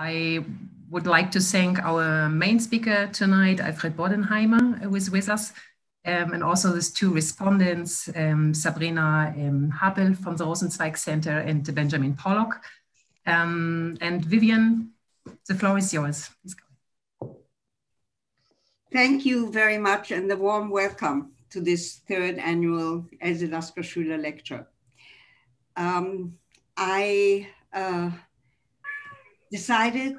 I would like to thank our main speaker tonight, Alfred Bodenheimer, who is with us, and also these two respondents, Sabrina Habel from the Rosenzweig Center and Benjamin Pollock. And Vivian, the floor is yours. Please go. Thank you very much, and a warm welcome to this third annual Else Lasker-Schüler lecture. I decided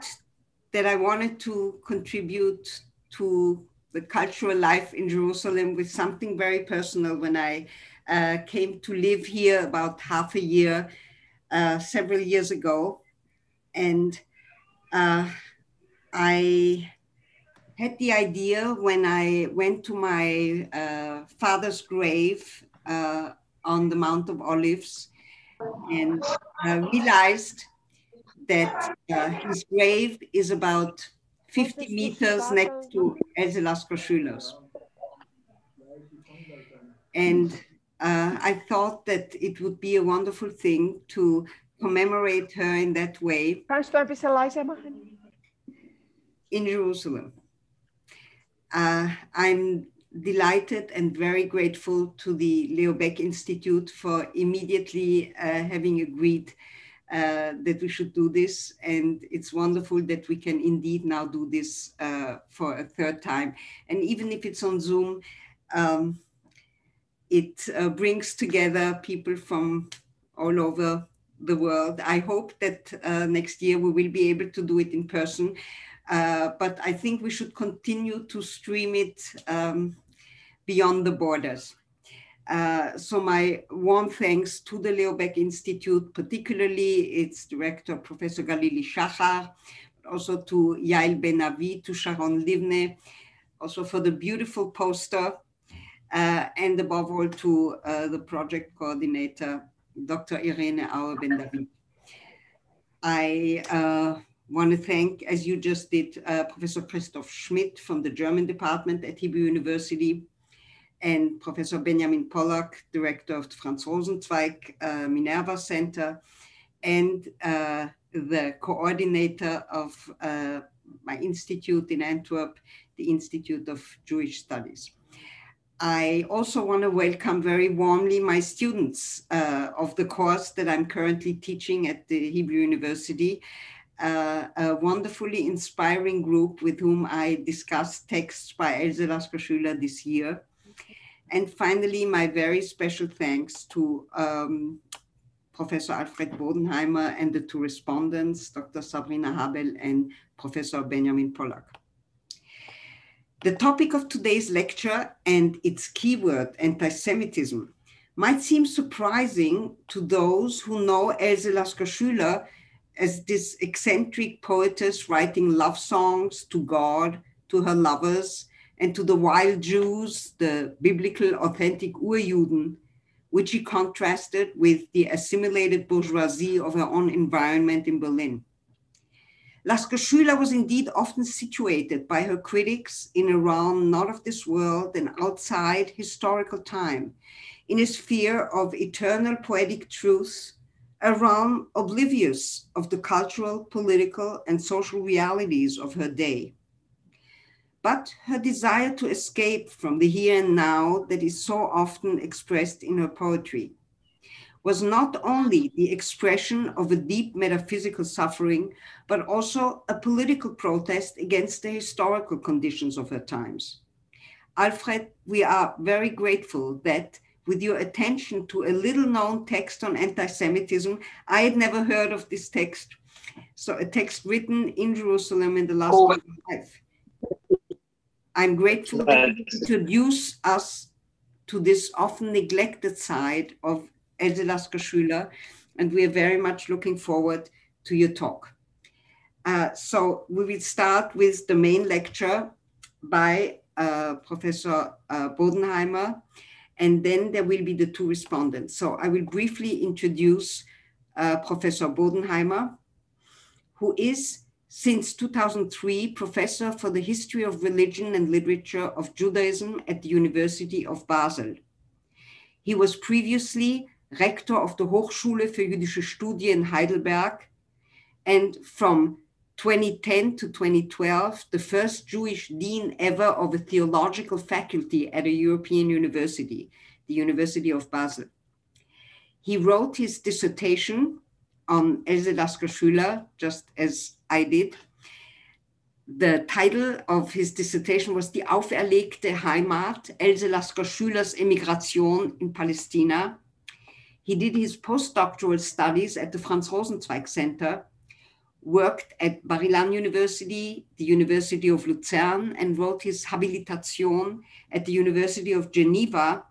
that I wanted to contribute to the cultural life in Jerusalem with something very personal when I came to live here about half a year, several years ago. And I had the idea when I went to my father's grave on the Mount of Olives, and realized that his grave is about 50 meters next to Else Lasker-Schüler's. And I thought that it would be a wonderful thing to commemorate her in that way in Jerusalem. I'm delighted and very grateful to the Leo Baeck Institute for immediately having agreed that we should do this. And it's wonderful that we can indeed now do this for a third time. And even if it's on Zoom, it brings together people from all over the world. I hope that next year we will be able to do it in person. But I think we should continue to stream it beyond the borders. So my warm thanks to the Leo Baeck Institute, particularly its director, Professor Galili Shachar, also to Yael Ben-Avi, to Sharon Livne, also for the beautiful poster, and above all to the project coordinator, Dr. Irene Auer-Ben-David. I want to thank, as you just did, Professor Christoph Schmidt from the German department at Hebrew University, and Professor Benjamin Pollock, director of the Franz Rosenzweig Minerva Center, and the coordinator of my institute in Antwerp, the Institute of Jewish Studies. I also want to welcome very warmly my students of the course that I'm currently teaching at the Hebrew University, a wonderfully inspiring group with whom I discussed texts by Else Lasker-Schüler this year. And finally, my very special thanks to Professor Alfred Bodenheimer and the two respondents, Dr. Sabrina Habel and Professor Benjamin Pollock. The topic of today's lecture and its keyword, anti-Semitism, might seem surprising to those who know Else Lasker-Schüler as this eccentric poetess writing love songs to God, to her lovers, and to the wild Jews, the biblical authentic Urjuden, which she contrasted with the assimilated bourgeoisie of her own environment in Berlin. Lasker-Schüler was indeed often situated by her critics in a realm not of this world and outside historical time, in a sphere of eternal poetic truth, a realm oblivious of the cultural, political, and social realities of her day. But her desire to escape from the here and now that is so often expressed in her poetry was not only the expression of a deep metaphysical suffering, but also a political protest against the historical conditions of her times. Alfred, we are very grateful that with your attention to a little-known text on anti-Semitism, I had never heard of this text, so a text written in Jerusalem in the last week of life. I'm grateful that you introduce us to this often neglected side of Else Lasker-Schüler, and we are very much looking forward to your talk. So we will start with the main lecture by Professor Bodenheimer, and then there will be the two respondents. So I will briefly introduce Professor Bodenheimer, who is, since 2003, professor for the history of religion and literature of Judaism at the University of Basel. He was previously rector of the Hochschule für jüdische Studien in Heidelberg, and from 2010 to 2012, the first Jewish dean ever of a theological faculty at a European university, the University of Basel. He wrote his dissertation on Else Lasker-Schüler, just as I did. The title of his dissertation was Die auferlegte Heimat, Else Lasker-Schülers Emigration in Palästina. He did his postdoctoral studies at the Franz Rosenzweig Center, worked at Bar-Ilan University, the University of Lucerne, and wrote his Habilitation at the University of Geneva,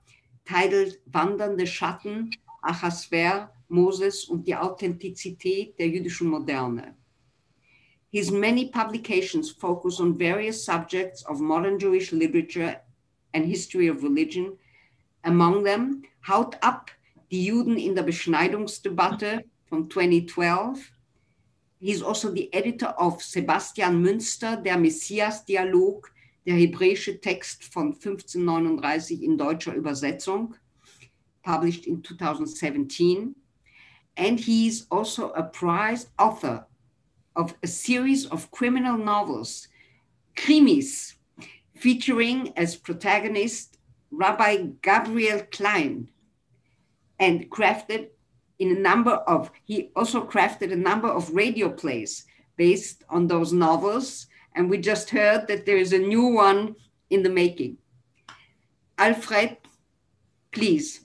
titled Wandernde Schatten, Ahasver, Moses und die Authentizität der jüdischen Moderne. His many publications focus on various subjects of modern Jewish literature and history of religion, among them Haut ab, die Juden in der Beschneidungsdebatte from 2012. He's also the editor of Sebastian Münster, der Messias-Dialog, der hebräische Text von 1539 in deutscher Übersetzung, published in 2017. And he's also a prized author of a series of criminal novels, krimis, featuring as protagonist Rabbi Gabriel Klein, and he also crafted a number of radio plays based on those novels. And we just heard that there is a new one in the making. Alfred, please.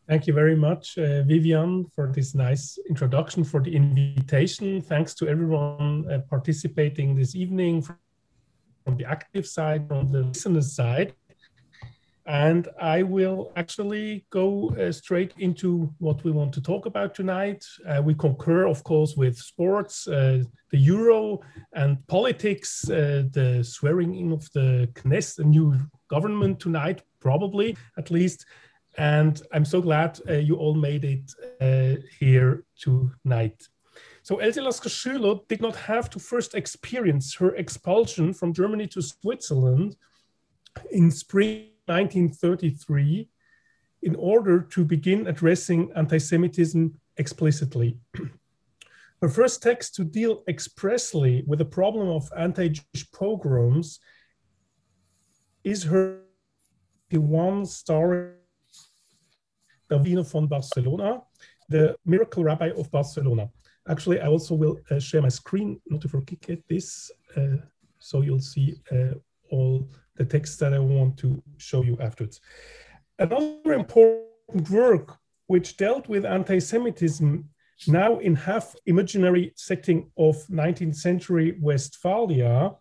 Thank you very much, Vivian, for this nice introduction, for the invitation. Thanks to everyone participating this evening from the active side, from the listener side. And I will actually go straight into what we want to talk about tonight. We concur, of course, with sports, the Euro and politics, the swearing in of the Knesset, a new government tonight, probably, at least. And I'm so glad you all made it here tonight. So Else Lasker-Schüler did not have to first experience her expulsion from Germany to Switzerland in spring 1933 in order to begin addressing anti-Semitism explicitly. Her first text to deal expressly with the problem of anti-Jewish pogroms is her one story, Davino von Barcelona, the miracle rabbi of Barcelona. Actually, I also will share my screen, not to forget this, so you'll see all the texts that I want to show you afterwards. Another important work which dealt with anti-Semitism now in half imaginary setting of 19th century Westphalia,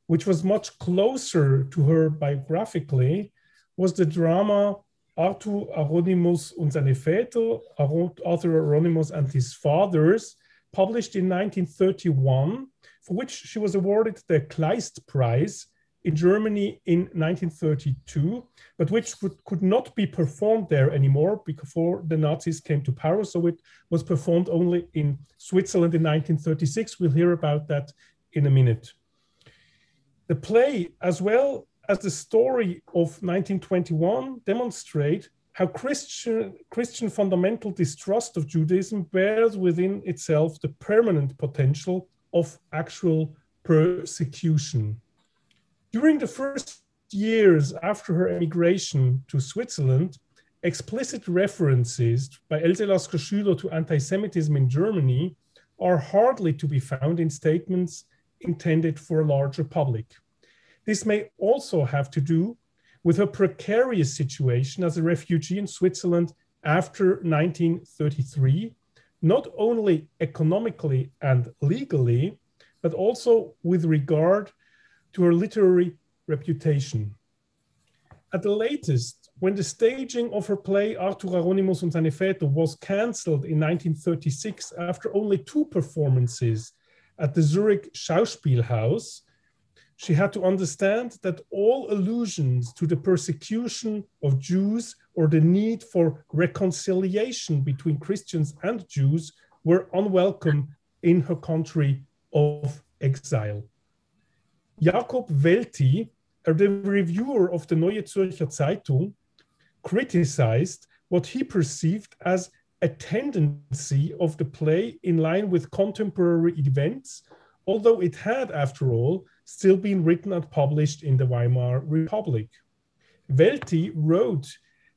which was much closer to her biographically, was the drama Arthur Hieronymus und seine Väter, Arthur Hieronymus and his fathers, published in 1931, for which she was awarded the Kleist Prize in Germany in 1932, but which could not be performed there anymore before the Nazis came to power. So it was performed only in Switzerland in 1936. We'll hear about that in a minute. The play, as well as the story of 1921, demonstrate how Christian fundamental distrust of Judaism bears within itself the permanent potential of actual persecution. During the first years after her emigration to Switzerland, explicit references by Else Lasker-Schüler to anti-Semitism in Germany are hardly to be found in statements intended for a larger public. This may also have to do with her precarious situation as a refugee in Switzerland after 1933, not only economically and legally, but also with regard to her literary reputation. At the latest, when the staging of her play Arthur Hieronymus und seine Väter was cancelled in 1936 after only 2 performances at the Zurich Schauspielhaus, she had to understand that all allusions to the persecution of Jews or the need for reconciliation between Christians and Jews were unwelcome in her country of exile. Jakob Welti, the reviewer of the Neue Zürcher Zeitung, criticized what he perceived as a tendency of the play in line with contemporary events, although it had, after all, still been written and published in the Weimar Republic. Welti wrote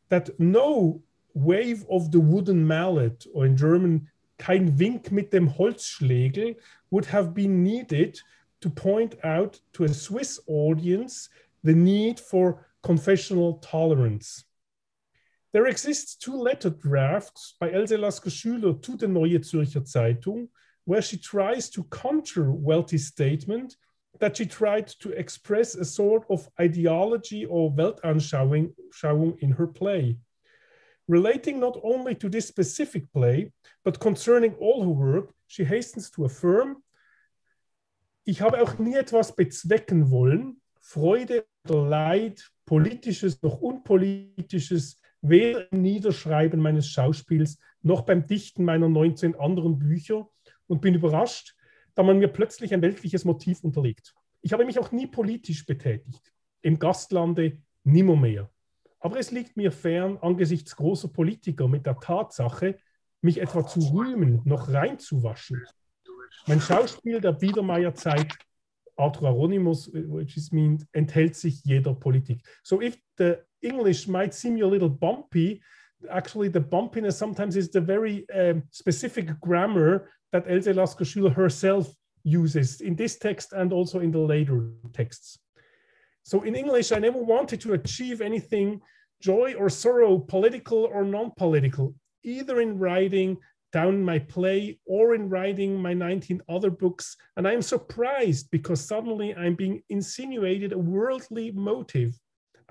that no wave of the wooden mallet, or in German, kein Wink mit dem Holzschlägel, would have been needed to point out to a Swiss audience the need for confessional tolerance. There exists 2 letter drafts by Else Lasker-Schüler to the Neue Zürcher Zeitung, where she tries to counter Welti's statement that she tried to express a sort of ideology or Weltanschauung in her play. Relating not only to this specific play, but concerning all her work, she hastens to affirm, ich habe auch nie etwas bezwecken wollen, Freude oder Leid, politisches noch unpolitisches, weder im Niederschreiben meines Schauspiels noch beim Dichten meiner 19 anderen Bücher, und bin überrascht, da man mir plötzlich ein weltliches Motiv unterlegt. Ich habe mich auch nie politisch betätigt, im Gastlande nimmermehr. Aber es liegt mir fern, angesichts großer Politiker mit der Tatsache, mich etwa zu rühmen, noch reinzuwaschen. Mein Schauspiel der Biedermeierzeit, Arthur Aronimus, which is means, enthält sich jeder Politik. So if the English might seem a little bumpy, actually the bumpiness sometimes is the very specific grammar that Else Lasker-Schüler herself uses in this text and also in the later texts. So in English, I never wanted to achieve anything joy or sorrow, political or non-political, either in writing down my play or in writing my 19 other books. And I'm surprised because suddenly I'm being insinuated a worldly motive.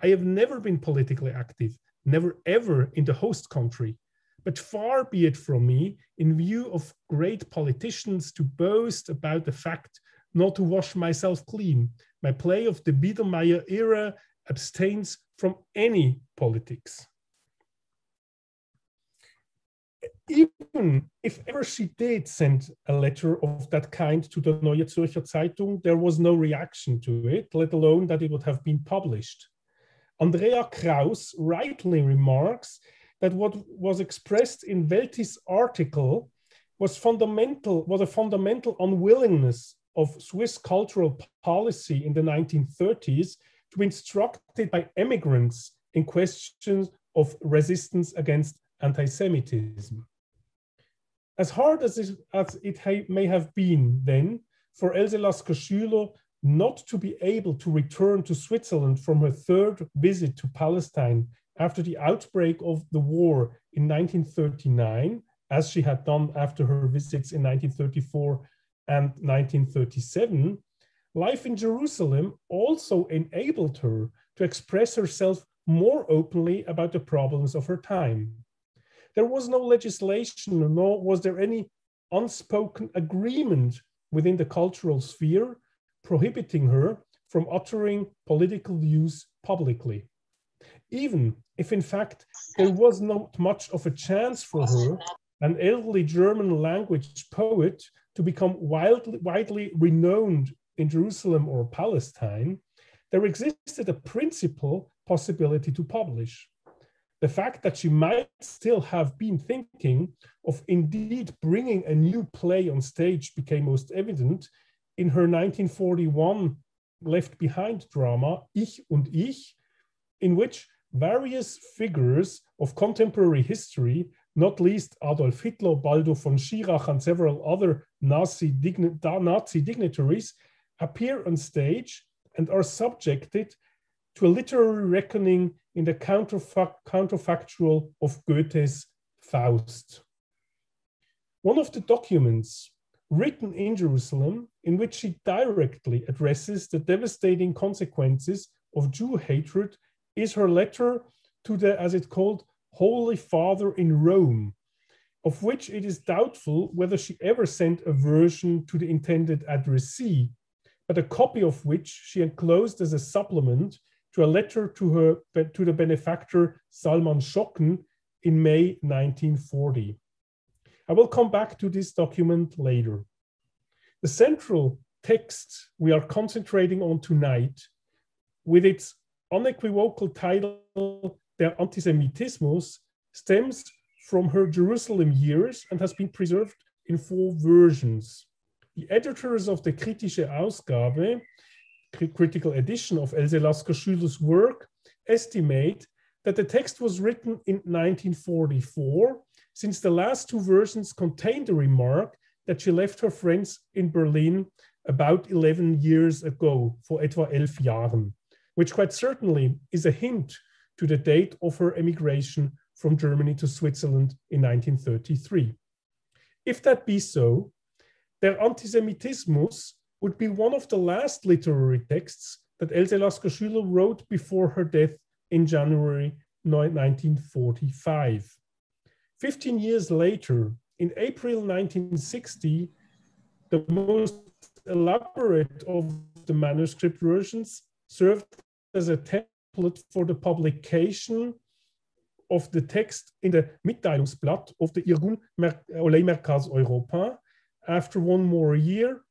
I have never been politically active, never ever in the host country. But far be it from me, in view of great politicians, to boast about the fact not to wash myself clean. My play of the Biedermeier era abstains from any politics. Even if ever she did send a letter of that kind to the Neue Zürcher Zeitung, there was no reaction to it, let alone that it would have been published. Andrea Kraus rightly remarks that what was expressed in Welti's article was a fundamental unwillingness of Swiss cultural policy in the 1930s to be instructed by emigrants in questions of resistance against anti-Semitism. As hard as it may have been then for Else Lasker-Schüler not to be able to return to Switzerland from her 3rd visit to Palestine after the outbreak of the war in 1939, as she had done after her visits in 1934 and 1937, life in Jerusalem also enabled her to express herself more openly about the problems of her time. There was no legislation, nor was there any unspoken agreement within the cultural sphere prohibiting her from uttering political views publicly. Even if, in fact, there was not much of a chance for her, an elderly German language poet, to become widely renowned in Jerusalem or Palestine, there existed a principal possibility to publish. The fact that she might still have been thinking of indeed bringing a new play on stage became most evident in her 1941 Left Behind drama, Ich und Ich, in which various figures of contemporary history, not least Adolf Hitler, Baldur von Schirach, and several other Nazi dignitaries, appear on stage and are subjected to a literary reckoning in the counterfactual of Goethe's Faust. One of the documents written in Jerusalem, in which she directly addresses the devastating consequences of Jew hatred, is her letter to the, as it's called, Holy Father in Rome, of which it is doubtful whether she ever sent a version to the intended addressee, but a copy of which she enclosed as a supplement to a letter to the benefactor Salman Schocken in May 1940. I will come back to this document later. The central text we are concentrating on tonight, with its unequivocal title, Der Antisemitismus, stems from her Jerusalem years and has been preserved in 4 versions. The editors of the Kritische Ausgabe, critical edition of Else Lasker-Schüler's work, estimate that the text was written in 1944, since the last 2 versions contain the remark that she left her friends in Berlin about 11 years ago, for etwa 11 Jahren, which quite certainly is a hint to the date of her emigration from Germany to Switzerland in 1933. If that be so, Der Antisemitismus would be one of the last literary texts that Else Lasker-Schüler wrote before her death in January 1945. 15 years later, in April 1960, the most elaborate of the manuscript versions served as a template for the publication of the text in the Mitteilungsblatt of the Irgun Olei-Merkaz Europa. After 1 more year,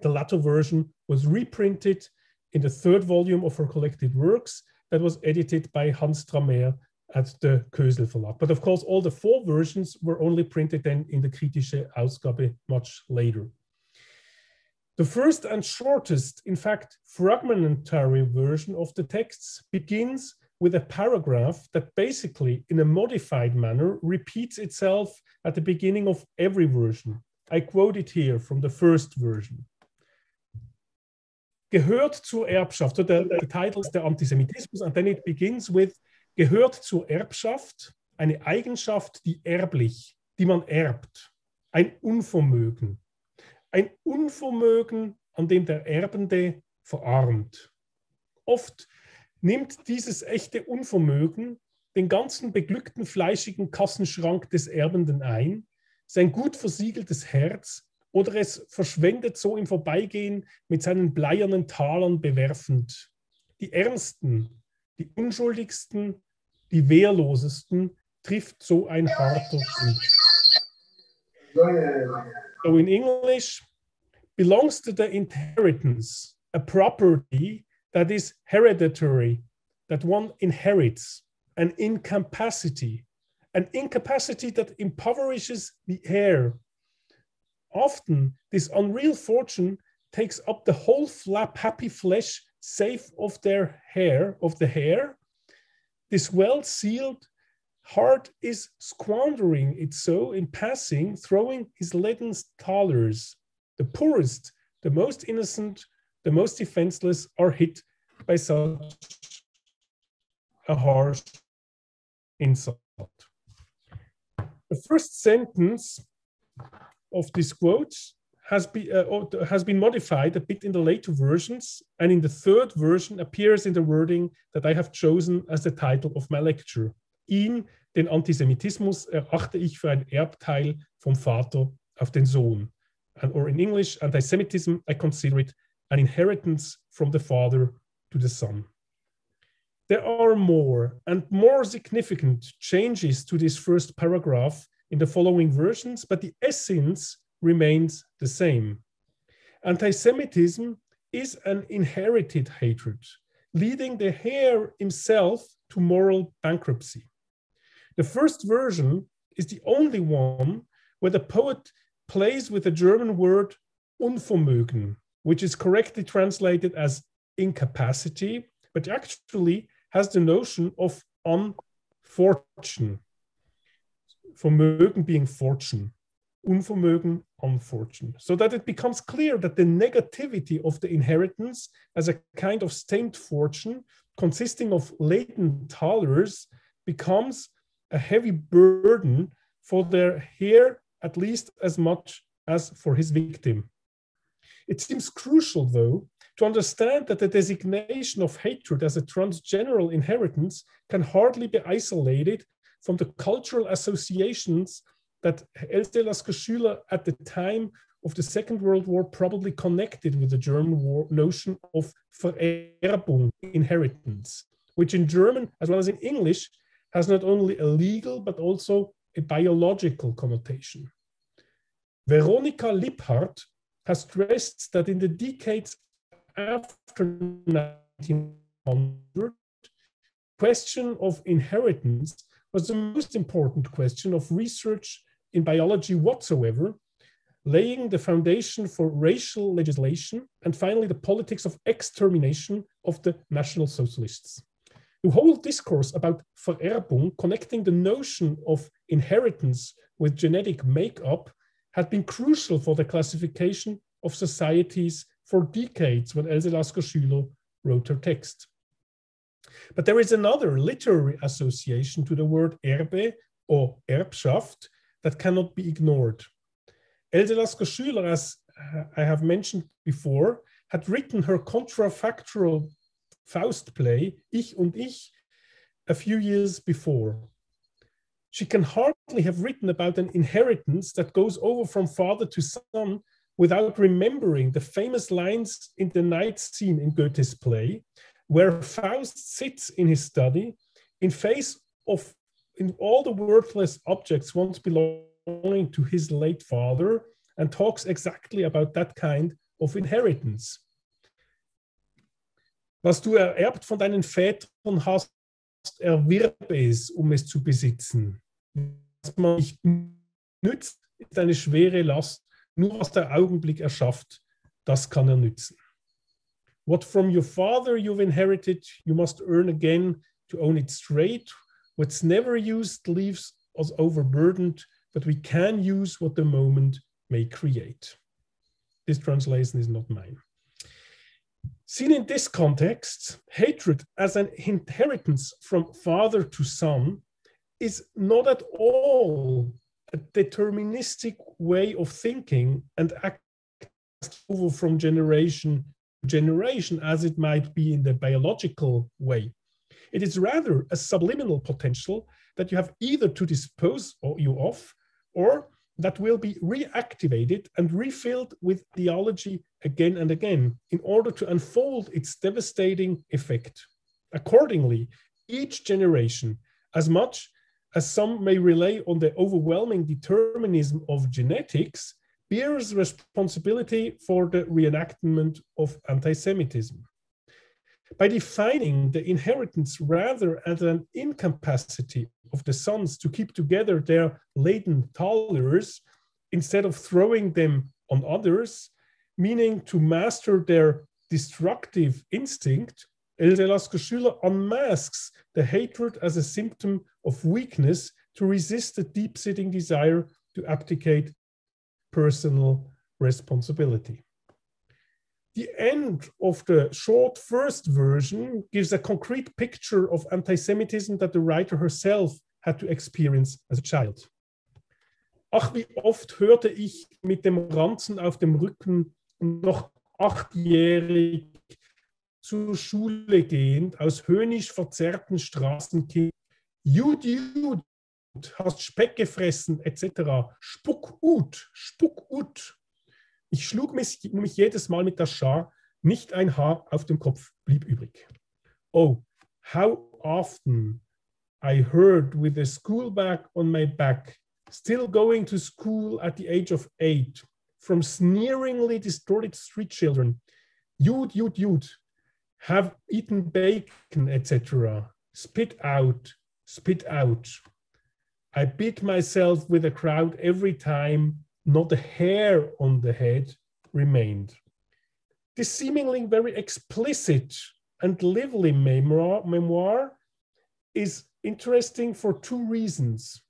the latter version was reprinted in the 3rd volume of her collected works that was edited by Hans Stramer at the Kösel Verlag. But of course, all the 4 versions were only printed then in the Kritische Ausgabe much later. The first and shortest, in fact, fragmentary version of the texts begins with a paragraph that basically, in a modified manner, repeats itself at the beginning of every version. I quote it here from the first version. Gehört zur Erbschaft. So the title is der Antisemitismus, and then it begins with gehört zur Erbschaft, eine Eigenschaft, die erblich, die man erbt, ein Unvermögen. Ein Unvermögen, an dem der Erbende verarmt. Oft nimmt dieses echte Unvermögen den ganzen beglückten fleischigen Kassenschrank des Erbenden ein, sein gut versiegeltes Herz, oder es verschwendet so im Vorbeigehen mit seinen bleiernen Talern bewerfend. Die Ärmsten, die Unschuldigsten, die Wehrlosesten trifft so ein harter Schnitt. So in English, belongs to the inheritance, a property that is hereditary, that one inherits, an incapacity that impoverishes the heir. Often, this unreal fortune takes up the whole happy flesh, save of their hair, of the hair. This well-sealed heart is squandering it so in passing, throwing his leaden thalers. The poorest, the most innocent, the most defenseless are hit by such a harsh insult. The first sentence of this quote has been modified a bit in the later versions, and in the 3rd version appears in the wording that I have chosen as the title of my lecture. Ihn, den Antisemitismus, erachte ich für ein Erbteil vom Vater auf den Sohn. Or in English, antisemitism, I consider it an inheritance from the father to the son. There are more and more significant changes to this first paragraph in the following versions, but the essence remains the same. Antisemitism is an inherited hatred, leading the heir himself to moral bankruptcy. The first version is the only one where the poet plays with the German word Unvermögen, which is correctly translated as incapacity, but actually has the notion of unfortune. Vermögen being fortune, Unvermögen, unfortune. So that it becomes clear that the negativity of the inheritance as a kind of stamped fortune consisting of latent thalers becomes a heavy burden for their heir, at least as much as for his victim. It seems crucial, though, to understand that the designation of hatred as a transgeneral inheritance can hardly be isolated from the cultural associations that Else Lasker-Schüler at the time of the Second World War probably connected with the German notion of Vererbung, inheritance, which in German as well as in English has not only a legal but also a biological connotation. Veronika Lipphardt has stressed that in the decades after 1900, question of inheritance was the most important question of research in biology whatsoever, laying the foundation for racial legislation and finally the politics of extermination of the National Socialists. The whole discourse about Vererbung, connecting the notion of inheritance with genetic makeup, had been crucial for the classification of societies for decades when Else Lasker-Schüler wrote her text. But there is another literary association to the word Erbe or Erbschaft that cannot be ignored. Else Lasker-Schüler, as I have mentioned before, had written her contrafactual Faust play, Ich und Ich, a few years before. She can hardly have written about an inheritance that goes over from father to son without remembering the famous lines in the night scene in Goethe's play, where Faust sits in his study in face of all the worthless objects once belonging to his late father and talks exactly about that kind of inheritance. Was du ererbt von deinen Vätern hast, erwirbe es, es zu besitzen. Was man nicht nützt, ist eine schwere Last. Nur was der Augenblick erschafft, das kann nützen. What from your father you've inherited, you must earn again to own it straight. What's never used leaves us overburdened, but we can use what the moment may create. This translation is not mine. Seen in this context, hatred as an inheritance from father to son is not at all a deterministic way of thinking and acting over from generation to generation as it might be in the biological way. It is rather a subliminal potential that you have either to dispose you of or that will be reactivated and refilled with theology again and again in order to unfold its devastating effect. Accordingly, each generation, as much as some may rely on the overwhelming determinism of genetics, bears responsibility for the reenactment of antisemitism. By defining the inheritance rather as an incapacity of the sons to keep together their latent thalers instead of throwing them on others, meaning to master their destructive instinct, Else Lasker-Schüler unmasks the hatred as a symptom of weakness to resist the deep-sitting desire to abdicate personal responsibility. The end of the short first version gives a concrete picture of antisemitism that the writer herself had to experience as a child. Ach, wie oft hörte ich mit dem Ranzen auf dem Rücken noch 8-jährig zur Schule gehend aus höhnisch verzerrten Straßenkind. Jud, Jud, hast Speck gefressen, etc. Spuck ut, Spuck ut. Ich schlug mich jedes Mal mit der Schar, nicht ein Haar auf dem Kopf blieb übrig. Oh, how often I heard with a school bag on my back, still going to school at the age of 8, from sneeringly distorted street children, Jud, Jud, Jud, have eaten bacon, etc. Spit out, spit out. I beat myself with a crowd every time. Not a hair on the head remained. This seemingly very explicit and lively memoir is interesting for two reasons.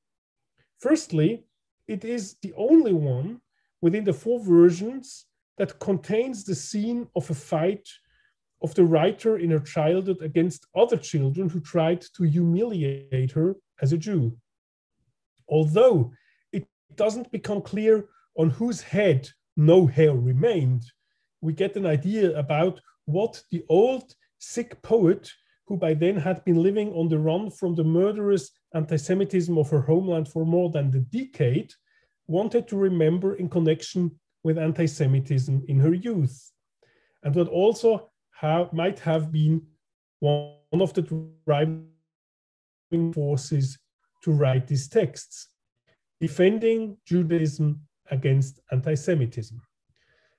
Firstly, it is the only one within the 4 versions that contains the scene of a fight of the writer in her childhood against other children who tried to humiliate her as a Jew. Although it doesn't become clear on whose head no hair remained, we get an idea about what the old sick poet, who by then had been living on the run from the murderous antisemitism of her homeland for more than a decade, wanted to remember in connection with antisemitism in her youth, and what also might have been one of the driving forces to write these texts, defending Judaism against antisemitism.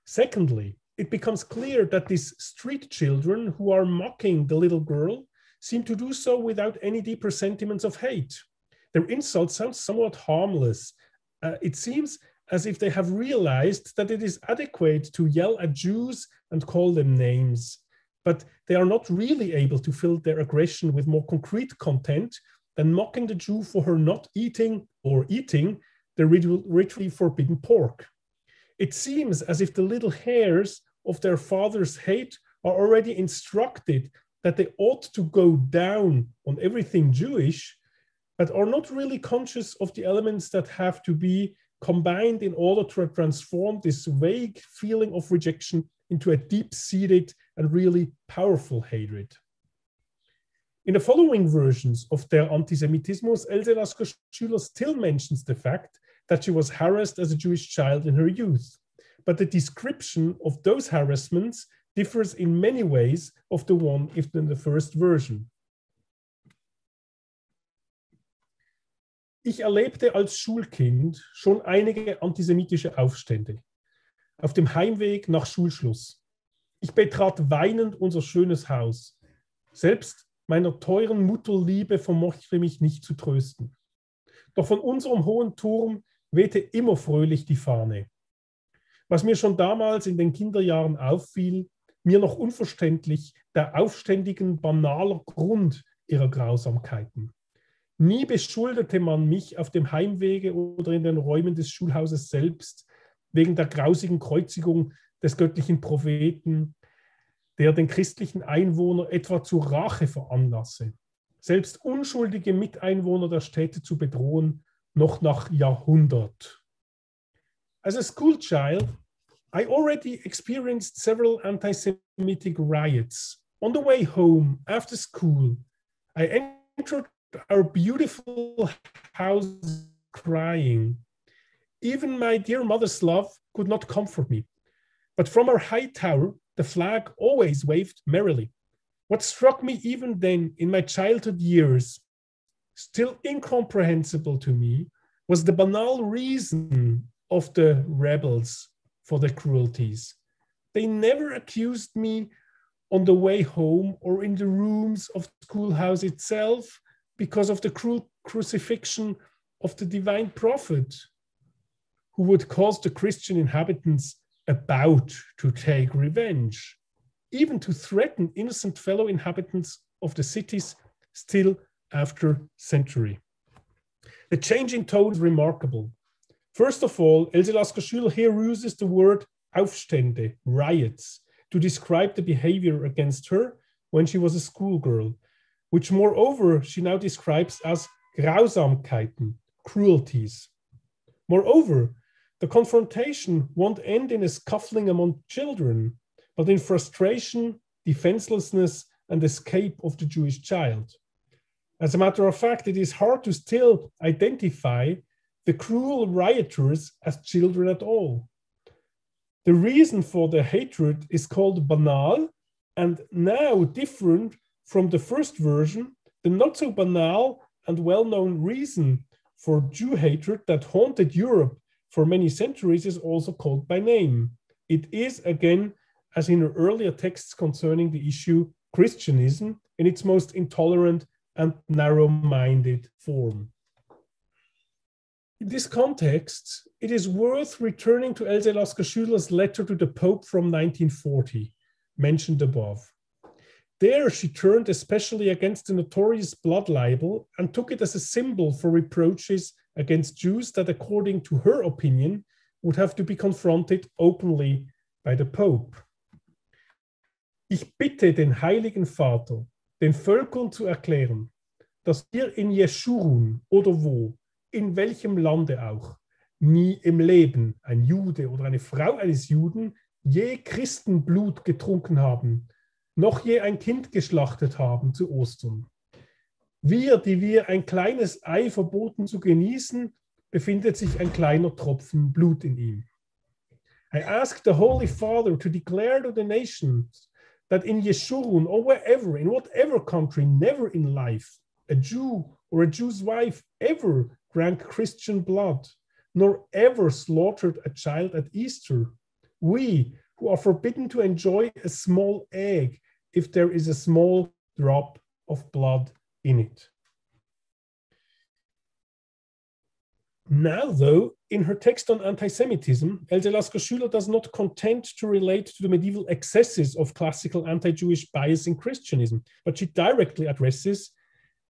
Secondly, it becomes clear that these street children who are mocking the little girl seem to do so without any deeper sentiments of hate. Their insult sounds somewhat harmless. It seems as if they have realized that it is adequate to yell at Jews and call them names, but they are not really able to fill their aggression with more concrete content than mocking the Jew for her not eating or eating the ritually forbidden pork. It seems as if the little hairs of their father's hate are already instructed that they ought to go down on everything Jewish, but are not really conscious of the elements that have to be combined in order to transform this vague feeling of rejection into a deep-seated and really powerful hatred. In the following versions of their Antisemitismus, Else Lasker-Schüler still mentions the fact that she was harassed as a Jewish child in her youth, but the description of those harassments differs in many ways of the one in the first version. Ich erlebte als Schulkind schon einige antisemitische Aufstände auf dem Heimweg nach Schulschluss. Ich betrat weinend unser schönes Haus. Selbst meiner teuren Mutterliebe vermochte mich nicht zu trösten. Doch von unserem hohen Turm wehte immer fröhlich die Fahne. Was mir schon damals in den Kinderjahren auffiel, mir noch unverständlich, der Aufständigen banaler Grund ihrer Grausamkeiten. Nie beschuldete man mich auf dem Heimwege oder in den Räumen des Schulhauses selbst wegen der grausigen Kreuzigung des göttlichen Propheten, der den christlichen Einwohner etwa zur Rache veranlasse, selbst unschuldige Miteinwohner der Städte zu bedrohen, noch nach Jahrhundert. As a school child, I already experienced several anti-Semitic riots. On the way home after school, I entered our beautiful house crying. Even my dear mother's love could not comfort me. But from our high tower, the flag always waved merrily. What struck me even then in my childhood years, still incomprehensible to me, was the banal reason of the rebels for their cruelties. They never accused me on the way home or in the rooms of the schoolhouse itself because of the cruel crucifixion of the divine prophet, who would cause the Christian inhabitants about to take revenge, even to threaten innocent fellow inhabitants of the cities still after century. The change in tone is remarkable. First of all, Else Lasker-Schüler here uses the word Aufstände, riots, to describe the behavior against her when she was a schoolgirl, which moreover she now describes as Grausamkeiten, cruelties. Moreover, the confrontation won't end in a scuffling among children, but in frustration, defenselessness, and escape of the Jewish child. As a matter of fact, it is hard to still identify the cruel rioters as children at all. The reason for the hatred is called banal, and now different from the first version, the not so banal and well-known reason for Jew hatred that haunted Europe for many centuries is also called by name. It is, again, as in her earlier texts concerning the issue, Christianism in its most intolerant and narrow-minded form. In this context, it is worth returning to Else Lasker-Schüler's letter to the Pope from 1940, mentioned above. There she turned especially against the notorious blood libel and took it as a symbol for reproaches against Jews that, according to her opinion, would have to be confronted openly by the Pope. Ich bitte den Heiligen Vater, den Völkern zu erklären, dass wir in Jeschurun oder wo, in welchem Lande auch, nie im Leben ein Jude oder eine Frau eines Juden je Christenblut getrunken haben, noch je ein Kind geschlachtet haben zu Ostern. Wir, die wir ein kleines Ei verboten zu genießen, befindet sich ein kleiner Tropfen Blut in ihm. I ask the Holy Father to declare to the nations that in Yeshurun or wherever, in whatever country, never in life, a Jew or a Jew's wife ever drank Christian blood, nor ever slaughtered a child at Easter. We, who are forbidden to enjoy a small egg if there is a small drop of blood in it. Now, though, in her text on anti-Semitism, Else Lasker-Schüler does not content to relate to the medieval excesses of classical anti-Jewish bias in Christianism, but she directly addresses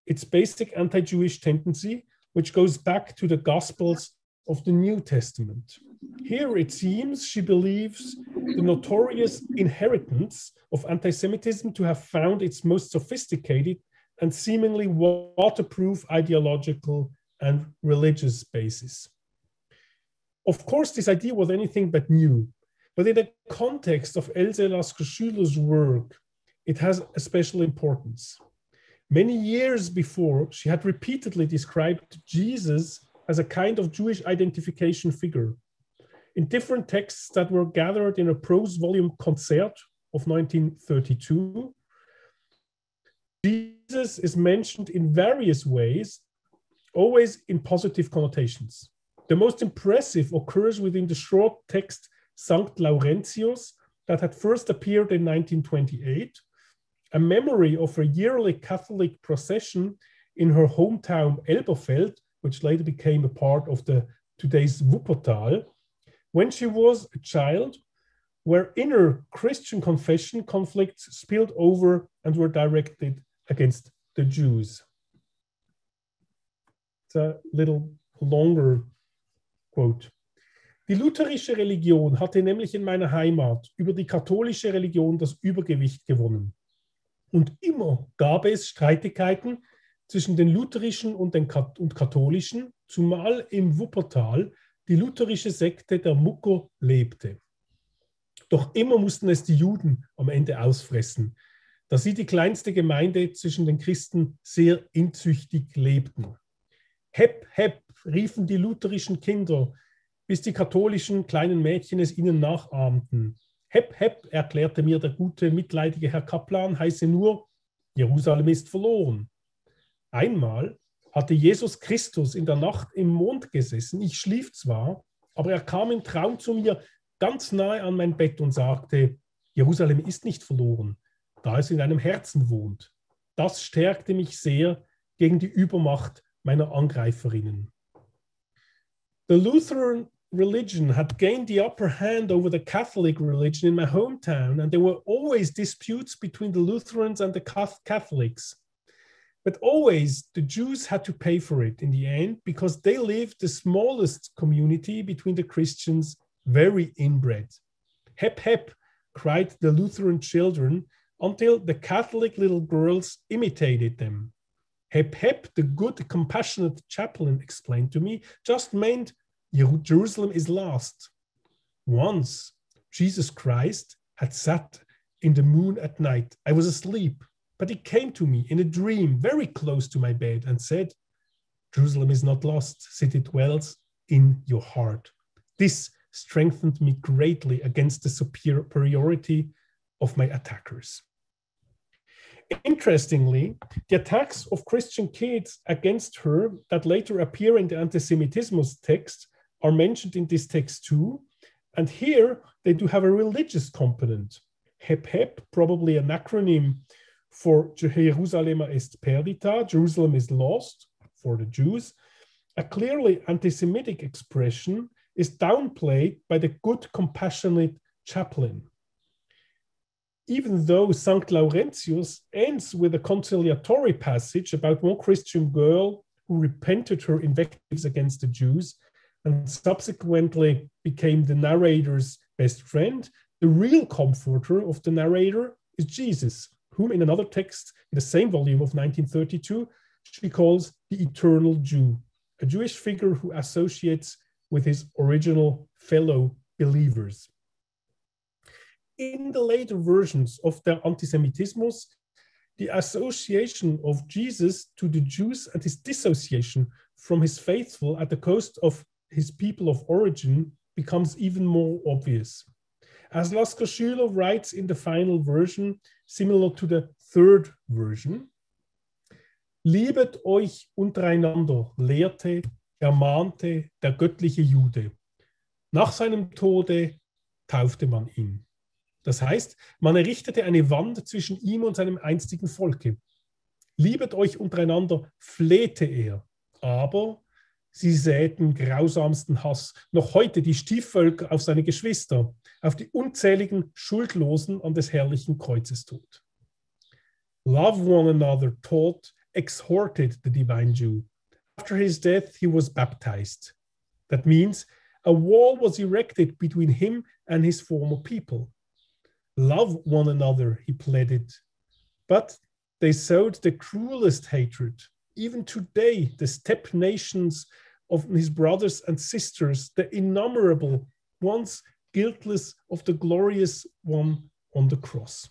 its basic anti-Jewish tendency, which goes back to the Gospels of the New Testament. Here, it seems, she believes the notorious inheritance of anti-Semitism to have found its most sophisticated and seemingly waterproof ideological and religious basis. Of course, this idea was anything but new, but in the context of Else Lasker-Schüler's work, it has a special importance. Many years before, she had repeatedly described Jesus as a kind of Jewish identification figure. In different texts that were gathered in a prose volume Konzert of 1932, Jesus is mentioned in various ways, always in positive connotations. The most impressive occurs within the short text Sankt Laurentius that had first appeared in 1928, a memory of a yearly Catholic procession in her hometown Elberfeld, which later became a part of today's Wuppertal, when she was a child, where inner Christian confession conflicts spilled over and were directed against the Jews. It's a little longer quote. Die lutherische Religion hatte nämlich in meiner Heimat über die katholische Religion das Übergewicht gewonnen. Und immer gab es Streitigkeiten zwischen den lutherischen und katholischen, zumal im Wuppertal die lutherische Sekte der Mucker lebte. Doch immer mussten es die Juden am Ende ausfressen, da sie die kleinste Gemeinde zwischen den Christen sehr inzüchtig lebten. Hep, hep, riefen die lutherischen Kinder, bis die katholischen kleinen Mädchen es ihnen nachahmten. Hep, hep, erklärte mir der gute, mitleidige Herr Kaplan, heiße nur, Jerusalem ist verloren. Einmal hatte Jesus Christus in der Nacht im Mond gesessen. Ich schlief zwar, aber er kam im Traum zu mir ganz nahe an mein Bett und sagte, Jerusalem ist nicht verloren, da es in deinem Herzen wohnt. Das stärkte mich sehr gegen die Übermacht meiner Angreiferinnen. The Lutheran religion had gained the upper hand over the Catholic religion in my hometown, and there were always disputes between the Lutherans and the Catholics. But always the Jews had to pay for it in the end because they lived the smallest community between the Christians, very inbred. Hep, hep, cried the Lutheran children until the Catholic little girls imitated them. Hep, hep, the good, compassionate chaplain explained to me, just meant Jerusalem is lost. Once, Jesus Christ had sat in the moon at night. I was asleep, but he came to me in a dream very close to my bed and said, Jerusalem is not lost, since it dwells in your heart. This strengthened me greatly against the superiority of my attackers. Interestingly, the attacks of Christian kids against her that later appear in the Antisemitismus text are mentioned in this text too, and here they do have a religious component. Hep hep, probably an acronym for Jerusalem est perdita, Jerusalem is lost for the Jews. A clearly anti-Semitic expression is downplayed by the good, compassionate chaplain. Even though Sankt Laurentius ends with a conciliatory passage about one Christian girl who repented her invectives against the Jews and subsequently became the narrator's best friend, the real comforter of the narrator is Jesus, whom in another text in the same volume of 1932, she calls the eternal Jew, a Jewish figure who associates with his original fellow believers. In the later versions of the Antisemitismus, the association of Jesus to the Jews and his dissociation from his faithful at the cost of his people of origin becomes even more obvious. As Lasker-Schüler writes in the final version, similar to the third version, Liebet euch untereinander, lehrte, ermahnte der göttliche Jude. Nach seinem Tode taufte man ihn. Das heißt, man errichtete eine Wand zwischen ihm und seinem einstigen Volke. Liebet euch untereinander, flehte er, aber Sie säten grausamsten Hass, noch heute die Stiefvölker auf seine Geschwister, auf die unzähligen Schuldlosen an des herrlichen Kreuzes Tod. Love one another taught, exhorted the divine Jew. After his death, he was baptized. That means a wall was erected between him and his former people. Love one another, he pleaded. But they sowed the cruelest hatred. Even today, the steppe nations of his brothers and sisters, the innumerable ones, guiltless of the glorious one on the cross.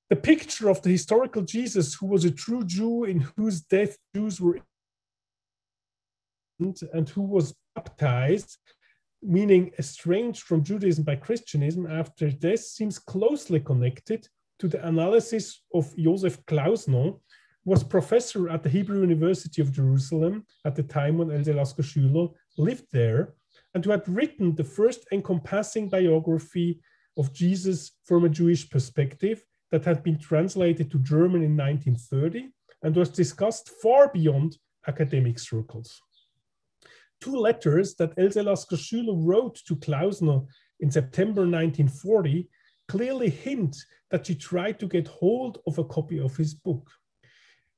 The picture of the historical Jesus, who was a true Jew in whose death Jews were and who was baptized, meaning estranged from Judaism by Christianism after death, seems closely connected to the analysis of Joseph Klausner, who was professor at the Hebrew University of Jerusalem at the time when Else Lasker-Schüler lived there, and who had written the first encompassing biography of Jesus from a Jewish perspective that had been translated to German in 1930 and was discussed far beyond academic circles. Two letters that Else Lasker-Schüler wrote to Klausner in September 1940 clearly hint that she tried to get hold of a copy of his book.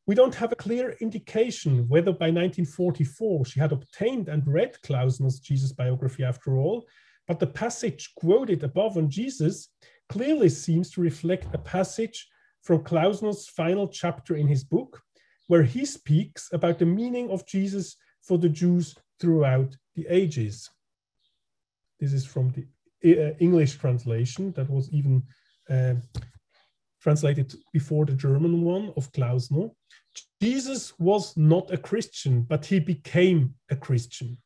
We don't have a clear indication whether by 1944 she had obtained and read Klausner's Jesus biography after all, but the passage quoted above on Jesus clearly seems to reflect a passage from Klausner's final chapter in his book, where he speaks about the meaning of Jesus for the Jews throughout the ages. This is from the English translation that was even translated before the German one of Klausner. Jesus was not a Christian, but he became a Christian.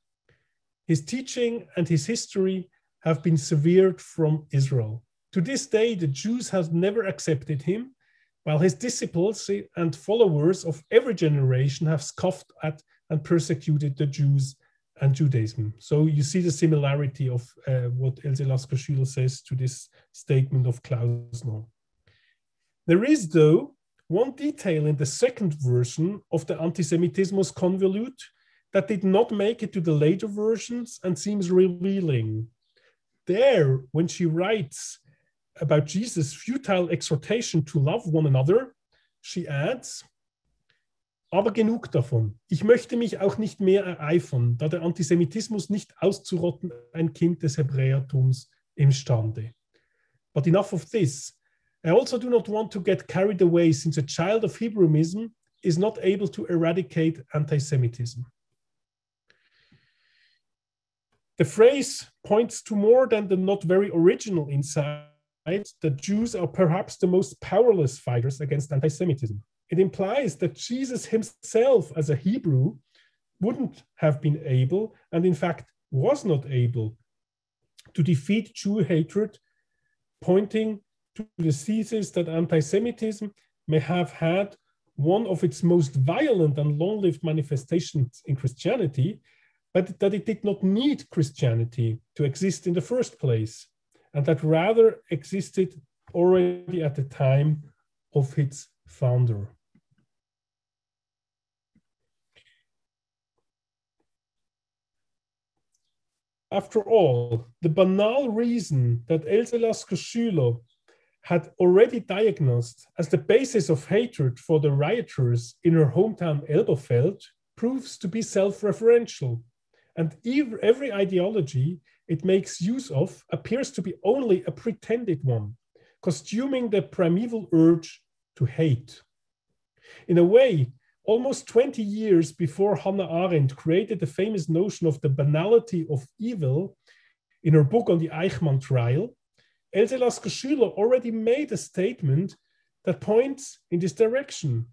His teaching and his history have been severed from Israel. To this day, the Jews have never accepted him, while his disciples and followers of every generation have scoffed at and persecuted the Jews and Judaism. So you see the similarity of what Else Lasker-Schüler says to this statement of Klausner. There is, though, one detail in the second version of the Antisemitismus convolute that did not make it to the later versions and seems revealing. There, when she writes about Jesus' futile exhortation to love one another, she adds, aber genug davon. Ich möchte mich auch nicht mehr ereifern, da der Antisemitismus nicht auszurotten ein Kind des Hebräertums imstande. But enough of this. I also do not want to get carried away, since a child of Hebrewism is not able to eradicate anti-Semitism. The phrase points to more than the not very original insight that Jews are perhaps the most powerless fighters against anti-Semitism. It implies that Jesus himself, as a Hebrew, wouldn't have been able, and in fact was not able, to defeat Jew hatred, pointing to the thesis that anti-Semitism may have had one of its most violent and long-lived manifestations in Christianity, but that it did not need Christianity to exist in the first place, and that rather existed already at the time of its founder. After all, the banal reason that Else Lasker-Schüler had already diagnosed as the basis of hatred for the rioters in her hometown Elberfeld proves to be self-referential, and every ideology it makes use of appears to be only a pretended one, costuming the primeval urge to hate. In a way, almost 20 years before Hannah Arendt created the famous notion of the banality of evil in her book on the Eichmann trial, Else Lasker-Schüler already made a statement that points in this direction.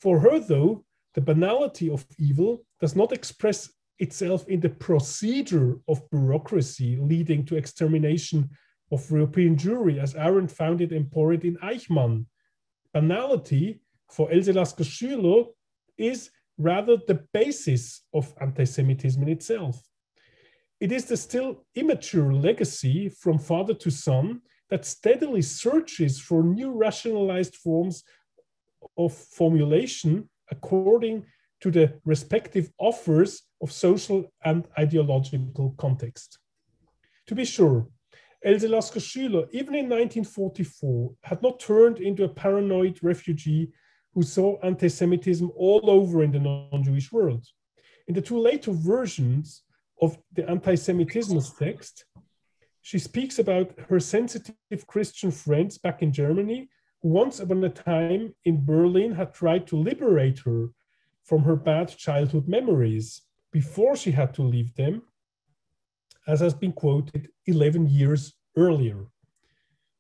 For her, though, the banality of evil does not express itself in the procedure of bureaucracy leading to extermination of European Jewry, as Arendt found it embodied in Eichmann. Banality, for Else Lasker-Schüler, is rather the basis of anti-Semitism in itself. It is the still immature legacy from father to son that steadily searches for new rationalized forms of formulation according to the respective offers of social and ideological context. To be sure, Else Lasker-Schüler, even in 1944, had not turned into a paranoid refugee who saw anti-Semitism all over in the non-Jewish world. In the two later versions of the Antisemitismus text, she speaks about her sensitive Christian friends back in Germany, who once upon a time in Berlin had tried to liberate her from her bad childhood memories before she had to leave them, as has been quoted 11 years earlier.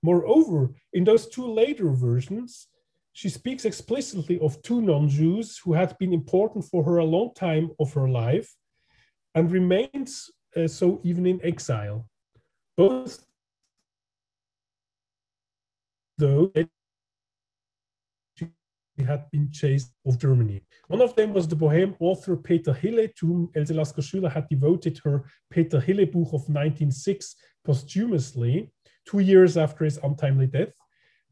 Moreover, in those two later versions, she speaks explicitly of two non-Jews who had been important for her a long time of her life and remains so even in exile. Both though she had been chased of Germany. One of them was the Bohème author Peter Hille, to whom Else Lasker-Schüler had devoted her Peter Hille book of 1906 posthumously, 2 years after his untimely death.